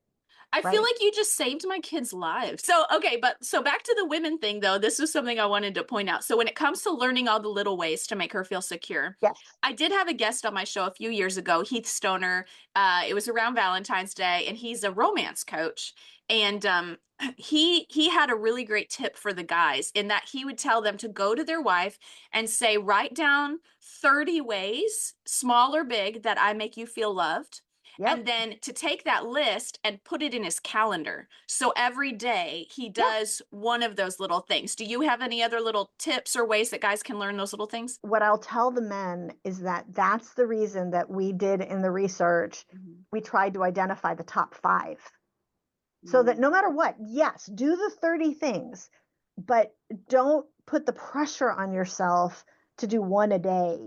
I feel right? like you just saved my kids' lives. So, okay, but so back to the women thing though, this is something I wanted to point out. So, when it comes to learning all the little ways to make her feel secure, Yes. I did have a guest on my show a few years ago, Heath Stoner. It was around Valentine's Day, and he's a romance coach. And he had a really great tip for the guys in that he would tell them to go to their wife and say, write down 30 ways, small or big, that I make you feel loved, Yep. and then to take that list and put it in his calendar. So every day he Yeah. does one of those little things. Do you have any other little tips or ways that guys can learn those little things? What I'll tell the men is that that's the reason that we did in the research, we tried to identify the top 5. So that no matter what, yes, do the 30 things, but don't put the pressure on yourself to do one a day.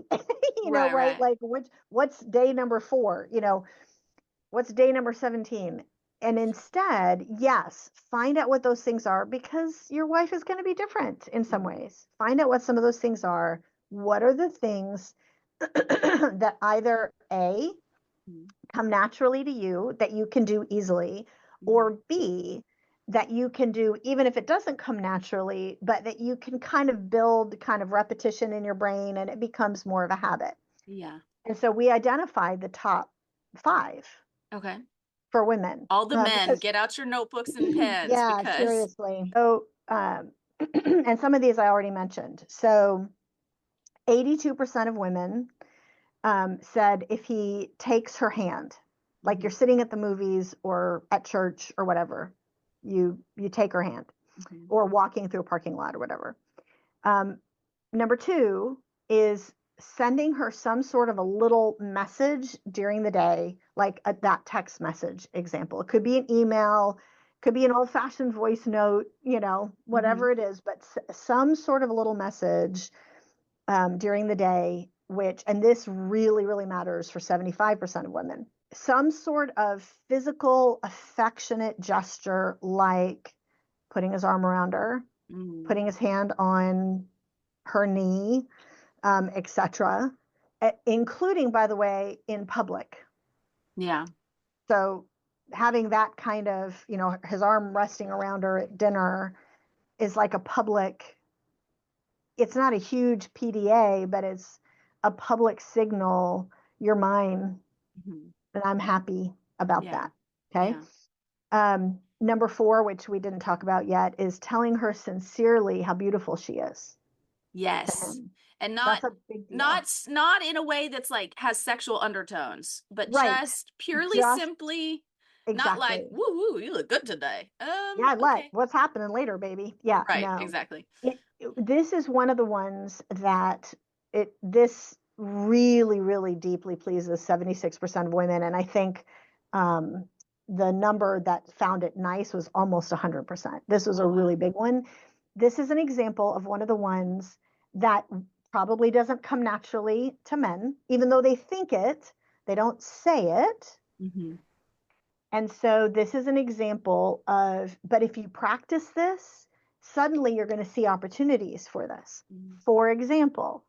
Right, Right? right. Like what's day number 4? What's day number 17? And instead, yes, find out what those things are because your wife is going to be different in some ways. Find out what some of those things are. What are the things that either A, come naturally to you that you can do easily, or B, that you can do even if it doesn't come naturally, but that you can kind of build kind of repetition in your brain and it becomes more of a habit. Yeah. And so we identified the top 5 Okay. for women All the men, because get out your notebooks and pens yeah, because seriously. So and some of these I already mentioned. So 82% of women said if he takes her hand, like you're sitting at the movies or at church or whatever, you take her hand, or walking through a parking lot or whatever. Number 2 is sending her some sort of a little message during the day, like that text message example. It could be an email, could be an old-fashioned voice note, whatever it is, but some sort of a little message during the day, and this really, really matters for 75% of women. Some sort of physical, affectionate gesture, like putting his arm around her, putting his hand on her knee, etc., including, by the way, in public. yeah. So having that kind of, his arm resting around her at dinner is like a public, it's not a huge PDA, but it's a public signal, you're mine, Mhm. and I'm happy about Yeah. that. Okay. Yeah. Number 4, which we didn't talk about yet, is telling her sincerely how beautiful she is to Yes. him. And That's a big deal. not in a way that's like has sexual undertones, but Right. just purely Just simply not like, exactly. woo woo, you look good today. Yeah, Okay. what's happening later, baby? Yeah, Right, no. exactly. This is one of the ones that this really, really deeply pleases 76% of women. And I think um, the number that found it nice was almost 100%. This was Oh a wow. really big one. This is an example of one of the ones that probably doesn't come naturally to men, even though they think it, they don't say it. Mm-hmm. And so this is an example of, but if you practice this, suddenly you're going to see opportunities for this. Mm-hmm. For example,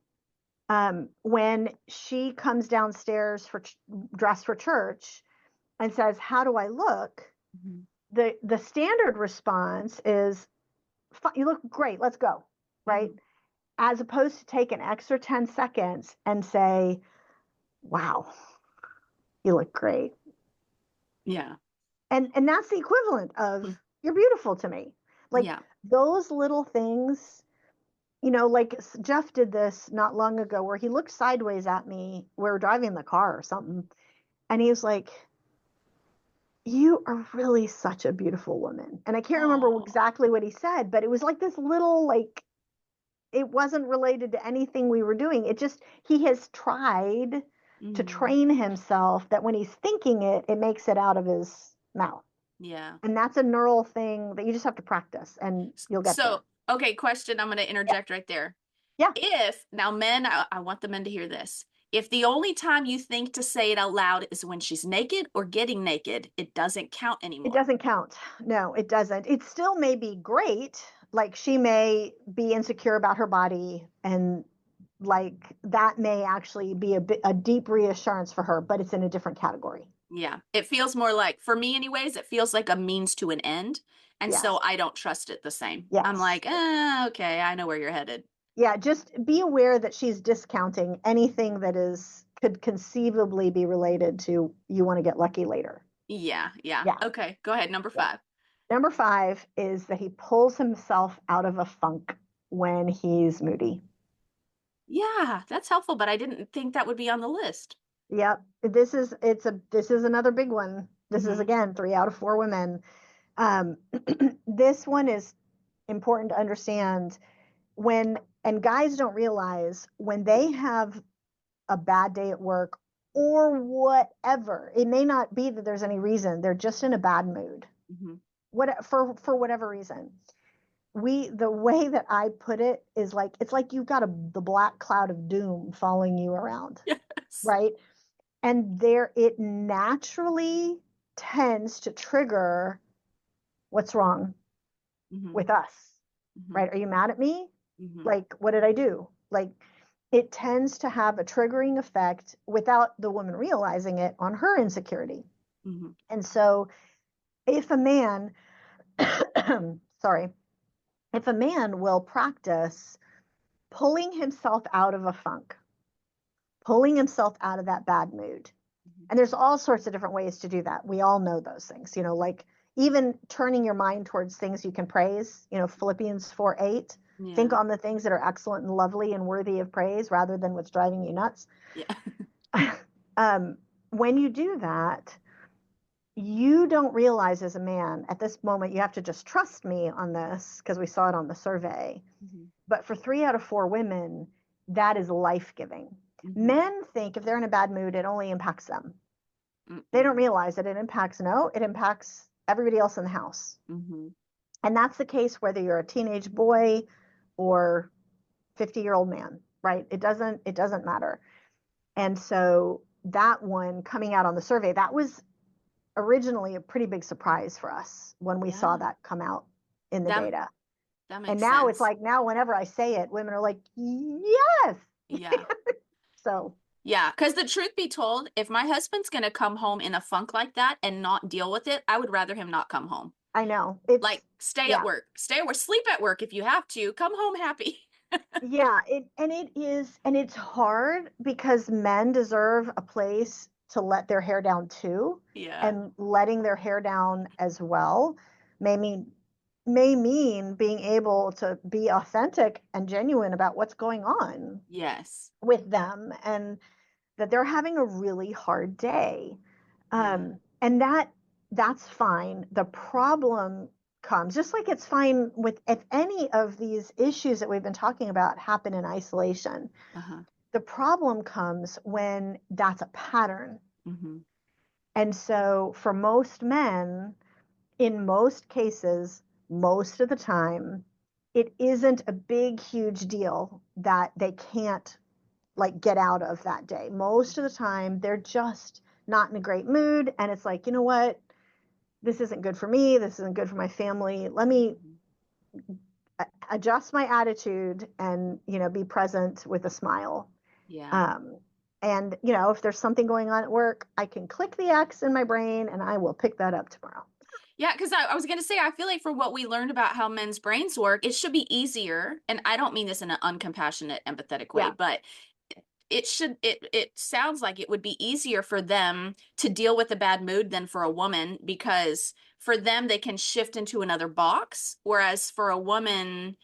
when she comes downstairs dressed for church and says, "How do I look?" Mm-hmm. The standard response is, "You look great. Let's go." Right? Mm-hmm. As opposed to take an extra 10 seconds and say, "Wow, you look great." Yeah. And that's the equivalent of, "You're beautiful to me." Like Yeah. those little things, like Jeff did this not long ago where he looked sideways at me. We were driving the car or something. And he was like, "You are really such a beautiful woman." And I can't remember Oh. exactly what he said, but it was like this little, like, it wasn't related to anything we were doing. It just, he has tried to Mm-hmm. train himself that when he's thinking it, it makes it out of his mouth. Yeah. And that's a neural thing that you just have to practice and you'll get So, there. okay, question. I'm going to Yeah. interject right there. Yeah. If now men, I want the men to hear this. If the only time you think to say it out loud is when she's naked or getting naked, it doesn't count It anymore. doesn't count. No, it doesn't. It still may be great. Like she may be insecure about her body, and like that may actually be a deep reassurance for her, but it's in a different category. Yeah. It feels more like, for me anyways, it feels like a means to an end. And so Yes. I don't trust it the same. I'm Yes. like, okay, I know where you're headed. Yeah, just be aware that she's discounting anything that could conceivably be related to you want to get lucky later. Yeah, yeah. Yeah. Okay, go ahead. Number Yeah. 5. Number 5 is that he pulls himself out of a funk when he's moody. Yeah, that's helpful, but I didn't think that would be on the list. Yep. This is another big one. This is Mm-hmm. again 3 out of 4 women. Um, this one is important to understand and guys don't realize when they have a bad day at work or whatever. It may not be that there's any reason. They're just in a bad mood. Mm-hmm. For whatever reason. The way that I put it is like, it's like you've got the black cloud of doom following you around, Yes. right? And it naturally tends to trigger what's wrong Mm-hmm. with us, Mm-hmm. right? Are you mad at me? Mm-hmm. Like, what did I do? Like, it tends to have a triggering effect without the woman realizing it on her insecurity. Mm-hmm. And so if a man, sorry, if a man will practice pulling himself out of a funk, pulling himself out of that bad mood. And there's all sorts of different ways to do that. We all know those things, like even turning your mind towards things you can praise, Philippians 4:8. Think Yeah. on the things that are excellent and lovely and worthy of praise rather than what's driving you nuts. Yeah. When you do that, you don't realize as a man at this moment, you have to just trust me on this because we saw it on the survey. Mm-hmm. But for 3 out of 4 women, that is life-giving. Mm-hmm. Men think if they're in a bad mood, it only impacts them. Mm-mm. They don't realize that it impacts everybody else in the house. Mm-hmm. And that's the case whether you're a teenage boy or 50-year-old man, right? It doesn't matter. And so that one coming out on the survey, that was originally a pretty big surprise for us when we saw Yeah. that come out in the That data. that And makes now sense. it's like, now whenever I say it, women are like, yes. Yeah. So Yeah, because the truth be told, if my husband's gonna come home in a funk like that and not deal with it, I would rather him not come home. I know. It's, Like, stay at yeah. work, stay at work, sleep at work if you have to, come home happy. Yeah, it is, and it's hard because men deserve a place to let their hair down too, Yeah. and letting their hair down as well may mean may mean being able to be authentic and genuine about what's going on Yes. with them, and that they're having a really hard day. Yeah. And that's fine. The problem comes, just like it's fine with if any of these issues that we've been talking about happen in isolation. Uh-huh. The problem comes when that's a pattern. Mm-hmm. And so for most men, in most cases, most of the time, it isn't a big, huge deal that they can't like get out of that day. Most of the time, they're just not in a great mood. And it's like, you know what? This isn't good for me. This isn't good for my family. Let me Mm-hmm. adjust my attitude and, be present with a smile. Yeah. Um, and, if there's something going on at work, I can click the X in my brain and I will pick that up tomorrow. Yeah, because I was going to say, I feel like for what we learned about how men's brains work, it should be easier. And I don't mean this in an uncompassionate, empathetic way, Yeah. but it sounds like it would be easier for them to deal with a bad mood than for a woman, because for them, they can shift into another box. Whereas for a woman,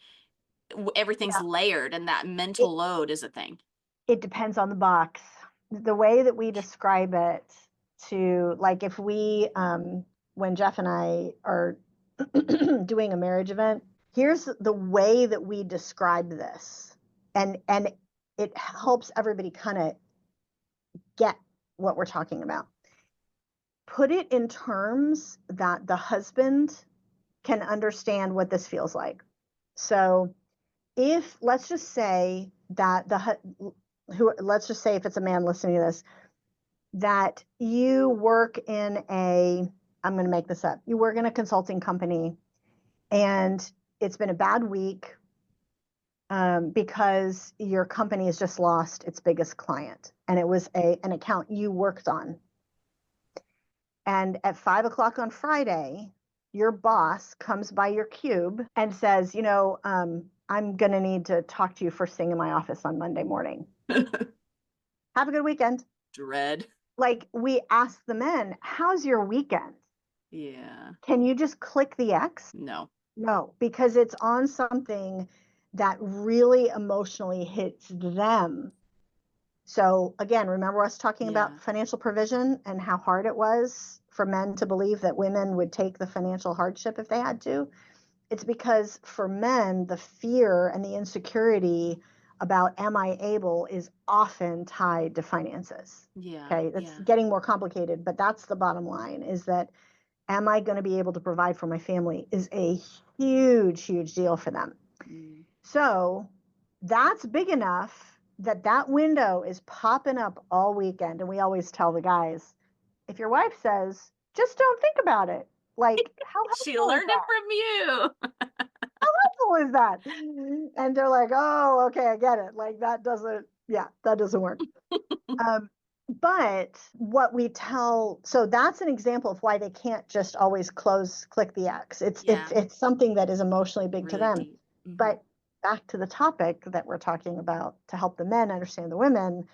everything's Yeah. layered and that It, mental load is a thing. it depends on the box. The way that we describe it to, like, if we, when Jeff and I are doing a marriage event, here's the way that we describe this. And it helps everybody kind of get what we're talking about. Put it in terms that the husband can understand what this feels like. So if let's just say that let's just say if it's a man listening to this, that you work in I'm going to make this up, you work in a consulting company and it's been a bad week, because your company has just lost its biggest client and it was an account you worked on. And at 5 o'clock on Friday, your boss comes by your cube and says, I'm going to need to talk to you first thing in my office on Monday morning. Have a good weekend. Dread. Like, we ask the men, how's your weekend? Yeah. Can you just click the X? No. No, because it's on something that really emotionally hits them. So again, remember us talking Yeah. about financial provision and how hard it was for men to believe that women would take the financial hardship if they had to? It's because for men, the fear and the insecurity about am I able is often tied to finances. Yeah. Okay, it's Yeah. getting more complicated, but that's the bottom line, is that am I going to be able to provide for my family is a huge, huge deal for them. Mm. So that's big enough that window is popping up all weekend. And we always tell the guys, if your wife says, just don't think about it, like, how She helpful is learned it that? from you. How helpful is that? And they're like, oh, okay, I get it. Like, that doesn't work. Um, but what we tell, so that's an example of why they can't just always click the X. Yeah. It's something that is emotionally big to Really them. deep. Mm-hmm. But back to the topic that we're talking about, to help the men understand the women,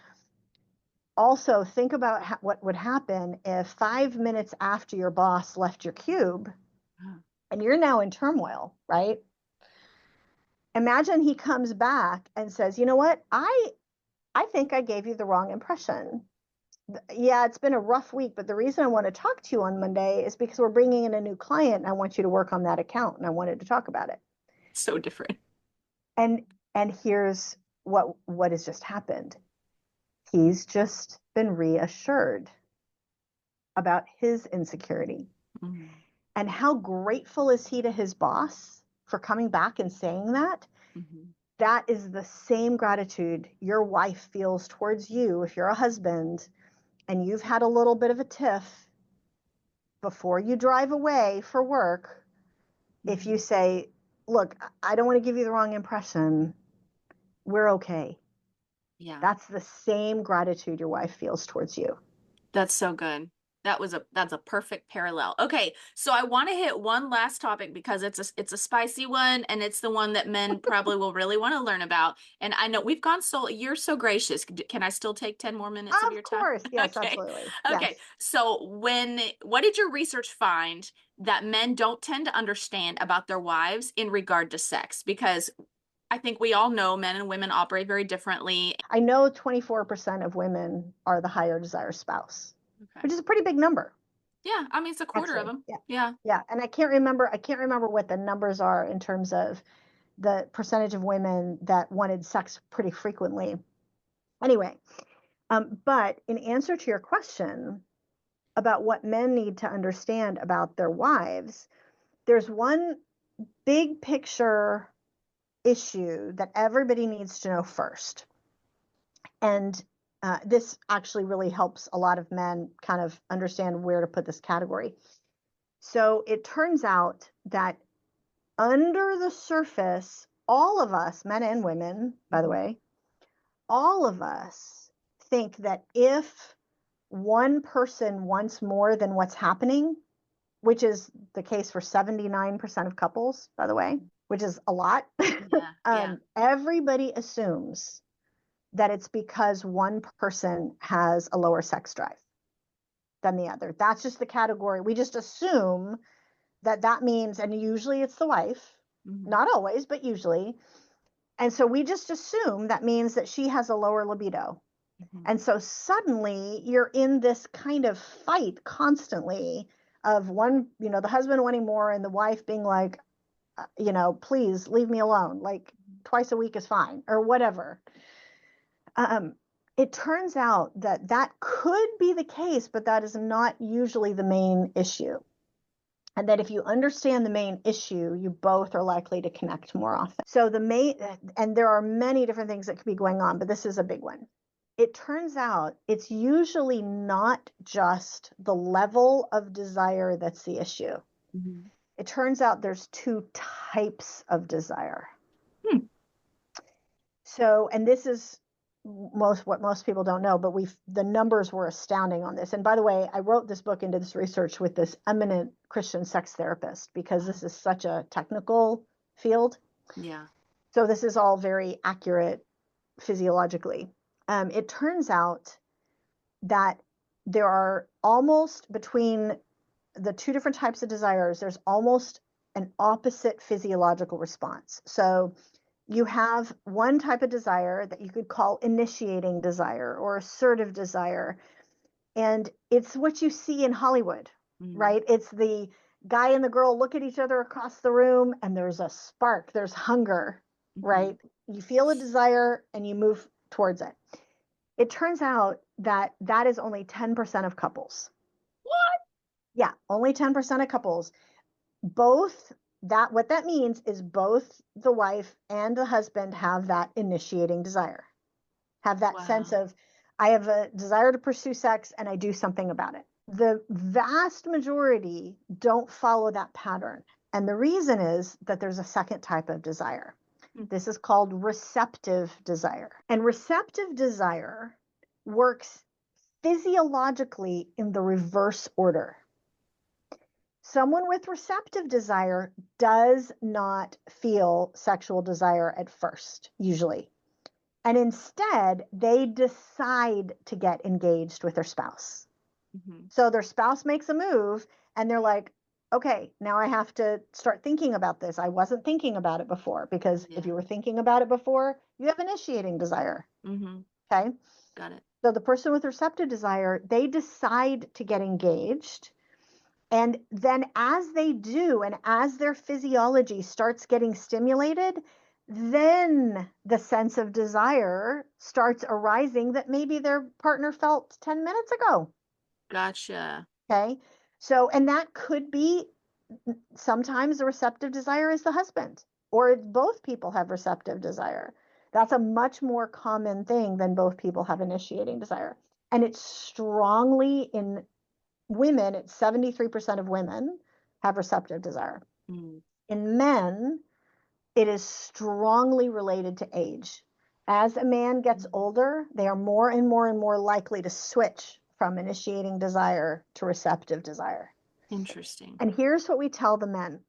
also think about what would happen if 5 minutes after your boss left your cube and you're now in turmoil, right? Imagine he comes back and says, you know what? I think I gave you the wrong impression. Yeah, it's been a rough week, but the reason I want to talk to you on Monday is because we're bringing in a new client and I want you to work on that account and I wanted to talk about it. So different. And here's what has just happened. He's just been reassured about his insecurity. Mm-hmm. And how grateful is he to his boss for coming back and saying that? Mm-hmm. That is the same gratitude your wife feels towards you if you're a husband and you've had a little bit of a tiff before you drive away for work. Mm-hmm. If you say, look, I don't want to give you the wrong impression, we're okay. Yeah. That's the same gratitude your wife feels towards you. That's so good. That's a perfect parallel. Okay, so I want to hit one last topic because it's a spicy one and it's the one that men probably will really want to learn about. And I know we've gone so you're so gracious. Can I still take 10 more minutes of Of your time? course. Yes, Okay. absolutely. Okay. Yes. So what did your research find that men don't tend to understand about their wives in regard to sex? Because I think we all know men and women operate very differently. I know 24% of women are the higher desire spouse, Okay. which is a pretty big number. Yeah, I mean it's a quarter of Actually. them. Yeah. Yeah. Yeah. And I can't remember what the numbers are in terms of the percentage of women that wanted sex pretty frequently. Anyway, but in answer to your question about what men need to understand about their wives, there's one big picture issue that everybody needs to know first. And this actually really helps a lot of men kind of understand where to put this category. So it turns out that under the surface, all of us, men and women, by the way, all of us think that if one person wants more than what's happening, which is the case for 79% of couples, by the way, which is a lot, Yeah. everybody assumes that it's because one person has a lower sex drive than the other. That's just the category. We just assume that that means, and usually it's the wife, not always, but usually. And so we just assume that means that she has a lower libido. And so suddenly you're in this kind of fight constantly of one, the husband wanting more and the wife being like, please leave me alone. Like twice a week is fine or whatever. It turns out that that could be the case, but that is not usually the main issue. And that if you understand the main issue, you both are likely to connect more often. So and there are many different things that could be going on, but this is a big one. It turns out it's usually not just the level of desire that's the issue. It turns out there's two types of desire. So, and this is what most people don't know, but the numbers were astounding on this. And by the way, I wrote this book into this research with this eminent Christian sex therapist because this is such a technical field. Yeah. So this is all very accurate physiologically. It turns out that there are almost between the two different types of desires, there's almost an opposite physiological response. So you have one type of desire that you could call initiating desire or assertive desire. And it's what you see in Hollywood, right? It's the guy and the girl look at each other across the room and there's a spark, there's hunger, right? You feel a desire and you move towards it. It turns out that that is only 10% of couples. What? Yeah, only 10% of couples. What that means is both the wife and the husband have that initiating desire, have that sense of, I have a desire to pursue sex and I do something about it. The vast majority don't follow that pattern. And the reason is that there's a second type of desire. This is called receptive desire. And receptive desire works physiologically in the reverse order. Someone with receptive desire does not feel sexual desire at first, usually. And instead, they decide to get engaged with their spouse. So their spouse makes a move and they're like, okay, now I have to start thinking about this. I wasn't thinking about it before because if you were thinking about it before, you have initiating desire. Okay. Got it. So the person with receptive desire, they decide to get engaged. And then as they do, and as their physiology starts getting stimulated, then the sense of desire starts arising that maybe their partner felt 10 minutes ago. Gotcha. Okay. So, and that could be sometimes the receptive desire is the husband, or both people have receptive desire. That's a much more common thing than both people have initiating desire. And it's strongly in women, it's 73% of women have receptive desire. In men, it is strongly related to age. As a man gets older, they are more and more and more likely to switch from initiating desire to receptive desire. Interesting. And here's what we tell the men.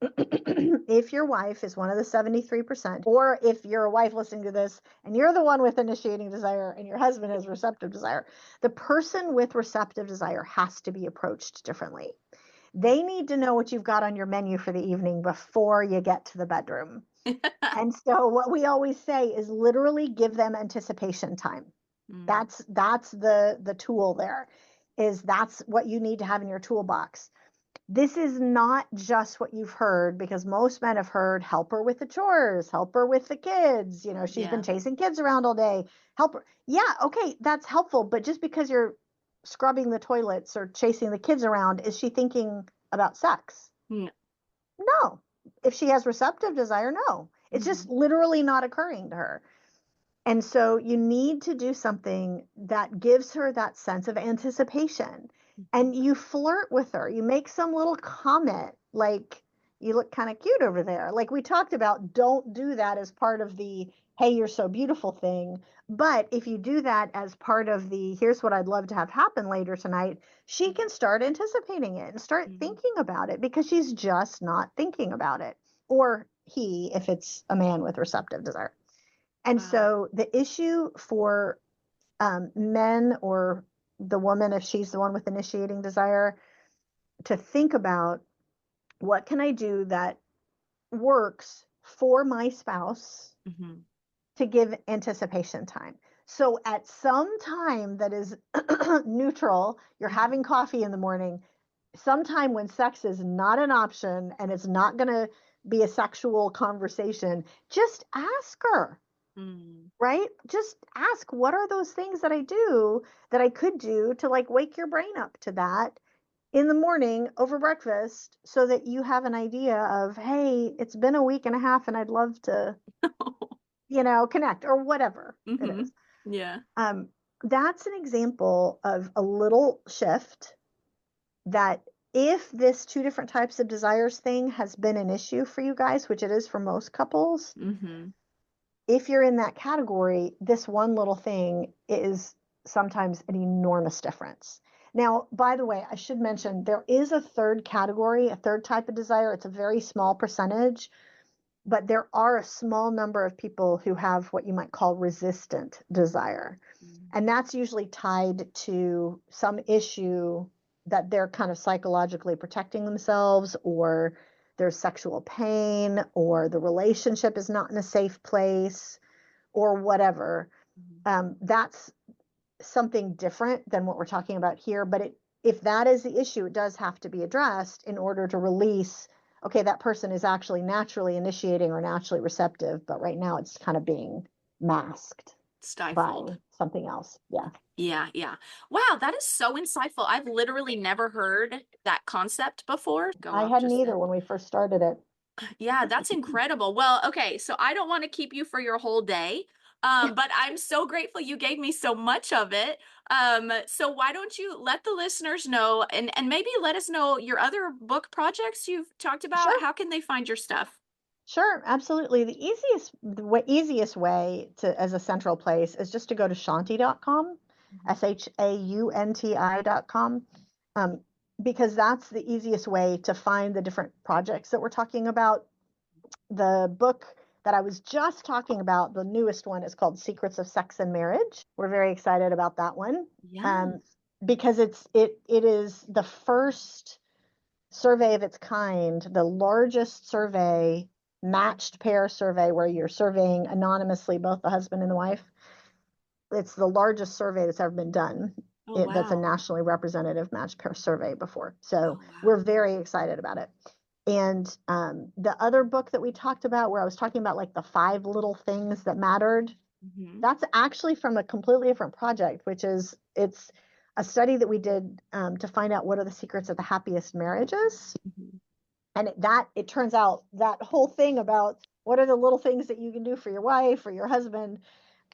If your wife is one of the 73%, or if you're a wife listening to this and you're the one with initiating desire and your husband has receptive desire, the person with receptive desire has to be approached differently. They need to know what you've got on your menu for the evening before you get to the bedroom. And so what we always say is literally give them anticipation time. That's the tool there, is that's what you need to have in your toolbox. This is not just what you've heard, because most men have heard help her with the chores, help her with the kids. You know, she's been chasing kids around all day. Help her. Yeah, okay, that's helpful. But just because you're scrubbing the toilets or chasing the kids around, is she thinking about sex? No. No. If she has receptive desire, no. It's just literally not occurring to her. And so you need to do something that gives her that sense of anticipation. And you flirt with her. You make some little comment like, you look kind of cute over there. Like we talked about, don't do that as part of the, hey, you're so beautiful thing. But if you do that as part of the, here's what I'd love to have happen later tonight, she can start anticipating it and start thinking about it, because she's just not thinking about it. Or he, if it's a man with receptive desire. And so the issue for men, or the woman, if she's the one with initiating desire, to think about, what can I do that works for my spouse to give anticipation time? So at some time that is neutral, you're having coffee in the morning, sometime when sex is not an option and it's not going to be a sexual conversation, just ask her. Right? Just ask, what are those things that I do that I could do to like wake your brain up to that in the morning over breakfast, so that you have an idea of, hey, it's been a week and a half and I'd love to, connect, or whatever it is. Yeah. That's an example of a little shift that, if this two different types of desires thing has been an issue for you guys, which it is for most couples, if you're in that category, this one little thing is sometimes an enormous difference. Now, by the way, I should mention there is a third category, a third type of desire. It's a very small percentage, but there are a small number of people who have what you might call resistant desire. And that's usually tied to some issue that they're kind of psychologically protecting themselves, or there's sexual pain, or the relationship is not in a safe place, or whatever. That's something different than what we're talking about here. But if that is the issue, it does have to be addressed in order to release, okay, that person is actually naturally initiating or naturally receptive, but right now it's kind of being masked, stifled by something else. Yeah. Wow, that is so insightful. I've literally never heard that concept before. I hadn't either when we first started it. Yeah, that's incredible. Well, okay, so I don't want to keep you for your whole day, but I'm so grateful you gave me so much of it. So why don't you let the listeners know, and maybe let us know your other book projects you've talked about. Sure. How can they find your stuff? Sure, absolutely. The easiest way to, as a central place, is just to go to shaunti.com, SHAUNTI.com, because that's the easiest way to find the different projects that we're talking about. The book that I was just talking about, the newest one, is called Secrets of Sex and Marriage. We're very excited about that one, because it is the first survey of its kind, the largest survey, matched pair survey, where you're surveying anonymously both the husband and the wife. It's the largest survey that's ever been done. That's a nationally representative matched pair survey before. So we're very excited about it. And the other book that we talked about, where I was talking about like the 5 little things that mattered, that's actually from a completely different project, which is, it's a study that we did to find out what are the secrets of the happiest marriages. And it turns out that whole thing about what are the little things that you can do for your wife or your husband,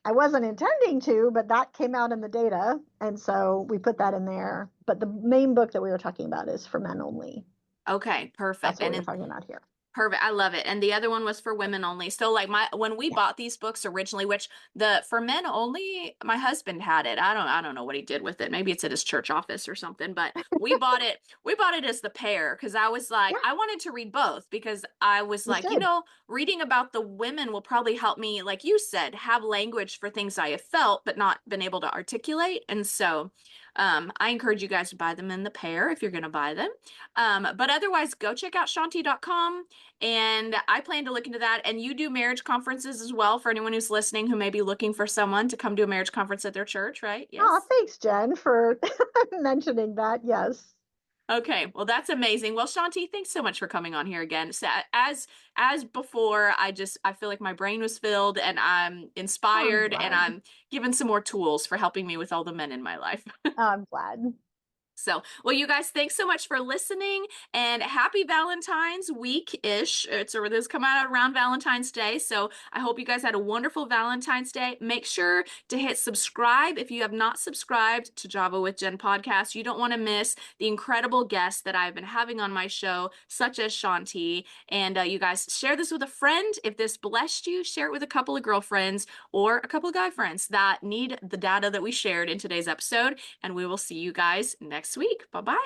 I wasn't intending to, but that came out in the data. And so we put that in there. But the main book that we were talking about is for men only. Okay, perfect. That's what we're talking about here. Perfect. I love it. And the other one was for women only. So like when we Yeah. bought these books originally, which for men only, my husband had it. I don't know what he did with it. Maybe it's at his church office or something, but we bought it as the pair because I was like, Yeah, I wanted to read both because I was you like, should. reading about the women will probably help me, like you said, have language for things I have felt but not been able to articulate. And so I encourage you guys to buy them in the pair if you're going to buy them. But otherwise, go check out Shaunti.com. And I plan to look into that. And you do marriage conferences as well for anyone who's listening who may be looking for someone to come to a marriage conference at their church, right? Oh, Yes. thanks, Jen, for mentioning that. Yes. Okay, well that's amazing. Well, Shaunti, thanks so much for coming on here again. So as before, I feel like my brain was filled and I'm Oh, I'm inspired and glad. I'm given some more tools for helping me with all the men in my life. I'm glad. So, well, you guys, thanks so much for listening and happy Valentine's week-ish. This come out around Valentine's Day. So I hope you guys had a wonderful Valentine's Day. Make sure to hit subscribe if you have not subscribed to Java with Jen podcast. You don't want to miss the incredible guests that I've been having on my show, such as Shaunti. And you guys share this with a friend. If this blessed you, share it with a couple of girlfriends or a couple of guy friends that need the data that we shared in today's episode. And we will see you guys next week. Bye-bye.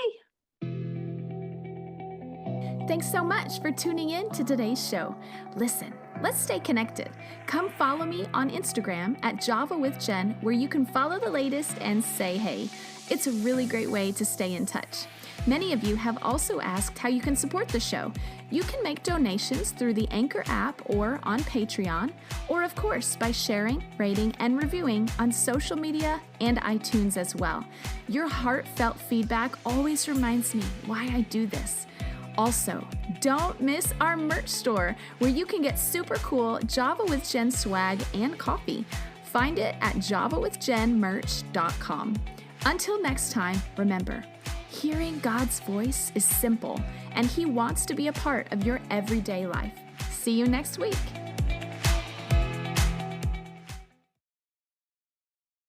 Thanks so much for tuning in to today's show. Listen, let's stay connected. Come follow me on Instagram at Java with Jen, where you can follow the latest and say hey. It's a really great way to stay in touch. Many of you have also asked how you can support the show. You can make donations through the Anchor app or on Patreon, or of course by sharing, rating, and reviewing on social media and iTunes as well. Your heartfelt feedback always reminds me why I do this. Also, don't miss our merch store where you can get super cool Java with Jen swag and coffee. Find it at javawithjenmerch.com. Until next time, remember, hearing God's voice is simple, and He wants to be a part of your everyday life. See you next week.